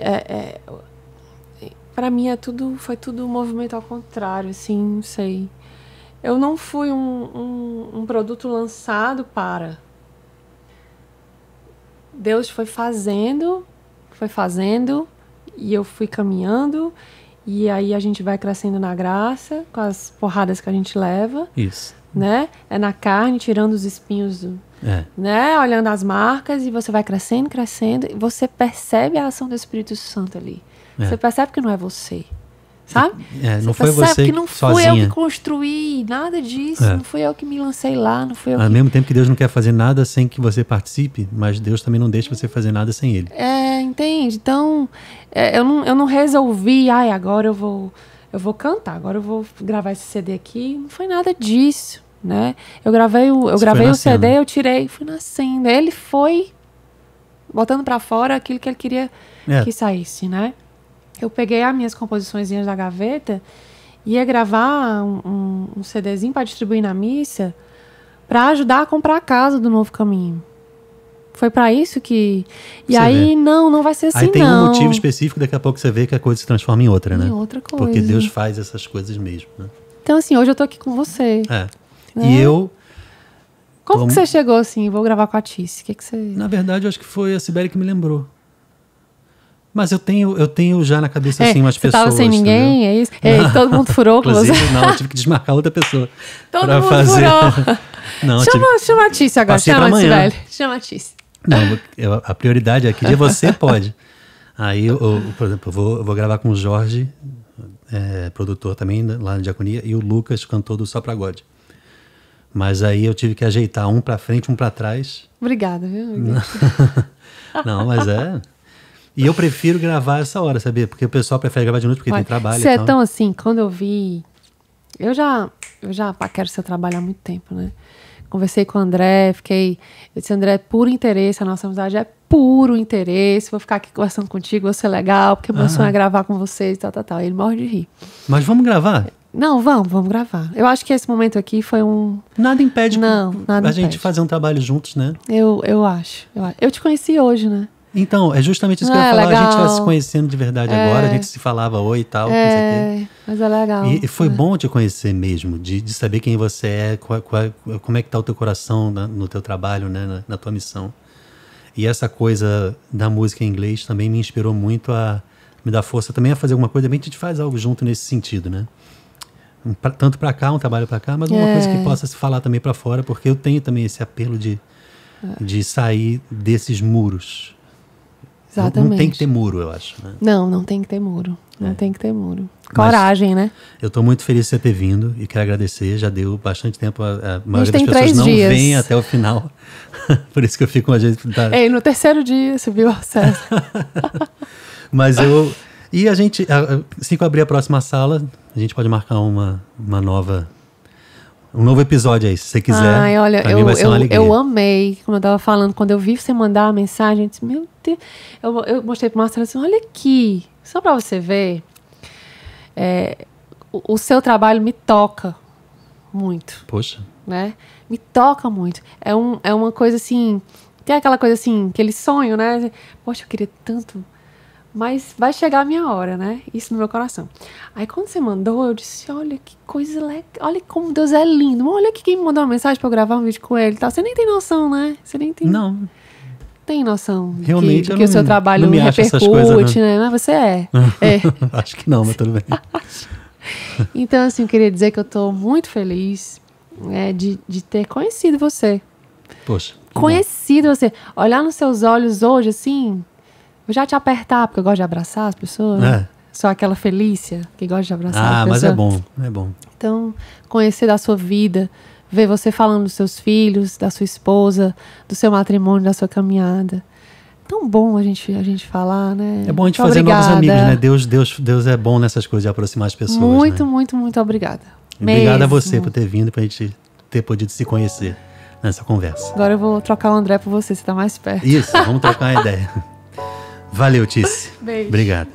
para mim foi tudo um movimento ao contrário, assim, não sei. Eu não fui um produto lançado para... Deus foi fazendo, e eu fui caminhando, e aí a gente vai crescendo na graça, com as porradas que a gente leva. Isso. Né? É na carne, tirando os espinhos, né? Olhando as marcas, e você vai crescendo, e você percebe a ação do Espírito Santo ali. Você percebe que não é você. Sabe? Não foi você que não fui sozinha. eu que construí nada disso, não fui eu que me lancei lá, não fui eu Ao mesmo tempo que Deus não quer fazer nada sem que você participe, mas Deus também não deixa você fazer nada sem Ele. Entende? Então, eu não resolvi, agora eu vou cantar, agora eu vou gravar esse CD aqui. Não foi nada disso, né? Eu gravei o CD, eu tirei, fui nascendo. Ele foi botando pra fora aquilo que ele queria que saísse, né? Eu peguei as minhas composiçõezinhas da gaveta e ia gravar um CDzinho para distribuir na missa, para ajudar a comprar a casa do Novo Caminho. Foi para isso que... E você aí, não vai ser assim, aí tem um motivo específico, daqui a pouco você vê que a coisa se transforma em outra, né? Em outra coisa. Porque Deus faz essas coisas mesmo, né? Então, assim, hoje eu tô aqui com você. Né? E eu... Como que você chegou assim, vou gravar com a Tice? Que você... Na verdade, eu acho que foi a Sibeli que me lembrou. Mas eu tenho já na cabeça, assim, umas pessoas... Você tava sem ninguém, entendeu? é isso? Todo mundo furou com você? Inclusive, não, eu tive que desmarcar outra pessoa. Todo mundo furou. Não, chama a Tice agora, chama a Sibeli. Chama a Tice. Não, a prioridade é que você pode. Aí, por exemplo, eu vou gravar com o Jorge, produtor também, lá na Diaconia, e o Lucas, cantor do Só Pra God. Mas aí eu tive que ajeitar um pra frente, um pra trás. Obrigada, viu? Não, mas E eu prefiro gravar essa hora, sabia? Porque o pessoal prefere gravar de noite porque tem trabalho. Você é tão assim, quando eu vi... Eu já paquero seu trabalho há muito tempo, né? Conversei com o André, eu disse, André, é puro interesse, a nossa amizade é puro interesse, vou ficar aqui conversando contigo, vou ser legal, porque meu sonho é gravar com vocês, tal. Ele morre de rir. Mas vamos gravar? Não, vamos gravar. Eu acho que esse momento aqui foi um... Nada impede nada a gente fazer um trabalho juntos, né? Eu acho. Eu te conheci hoje, né? Então, é justamente isso que eu ia falar. Legal. A gente vai se conhecendo de verdade agora, a gente se falava oi e tal, não sei o quê. Mas é legal. E foi bom te conhecer mesmo, de saber quem você é, como é que tá o teu coração no teu trabalho, né, na tua missão. E essa coisa da música em inglês também me inspirou muito a me dar força também a fazer alguma coisa. Bem, a gente faz algo junto nesse sentido, né? Tanto para cá, um trabalho para cá, mas uma coisa que possa se falar também para fora, porque eu tenho também esse apelo de sair desses muros. Exatamente. Não tem que ter muro, eu acho. Né? Não tem que ter muro. Não tem que ter muro. Coragem, né? Eu estou muito feliz de você ter vindo e quero agradecer. Já deu bastante tempo. A maioria das pessoas não vem até o final. Por isso que eu fico com a gente... no terceiro dia subiu o acesso. Mas E a gente, assim que eu abrir a próxima sala, a gente pode marcar uma nova um novo episódio aí, se você quiser. Ai, olha, pra mim vai ser uma alegria. eu amei, como eu tava falando, quando eu vi você mandar a mensagem, eu disse, meu Deus, eu mostrei pro Marcelo assim, olha aqui, só pra você ver, o seu trabalho me toca muito. Poxa. Né? Me toca muito. É uma coisa assim, tem aquela coisa assim, aquele sonho, né? Poxa, eu queria tanto, mas vai chegar a minha hora, né? Isso no meu coração. Aí quando você mandou, eu disse, olha que coisa legal, olha como Deus é lindo. Olha aqui quem me mandou uma mensagem pra eu gravar um vídeo com ele e tal. Você nem tem noção, né? Você nem tem... Não. Tem noção Realmente que o seu trabalho não me acho essas repercute, coisas, né? Mas você é. Acho que não, mas tudo bem. Então, assim, eu queria dizer que eu tô muito feliz de ter conhecido você. Poxa. Conhecido você. Olhar nos seus olhos hoje, assim, eu já te apertar, porque eu gosto de abraçar as pessoas. Sou aquela Felícia que gosta de abraçar as pessoas. Mas é bom, é bom. Então, conhecer da sua vida, ver você falando dos seus filhos, da sua esposa, do seu matrimônio, da sua caminhada. Tão bom a gente falar, né? É bom a gente fazer novos amigos, né? Deus é bom nessas coisas, de aproximar as pessoas. Muito, né? muito, muito obrigada. Obrigado a você por ter vindo, pra gente ter podido se conhecer nessa conversa. Agora eu vou trocar o André por você tá mais perto. Isso, vamos trocar uma ideia. Valeu, Tícia. Beijo. Obrigado.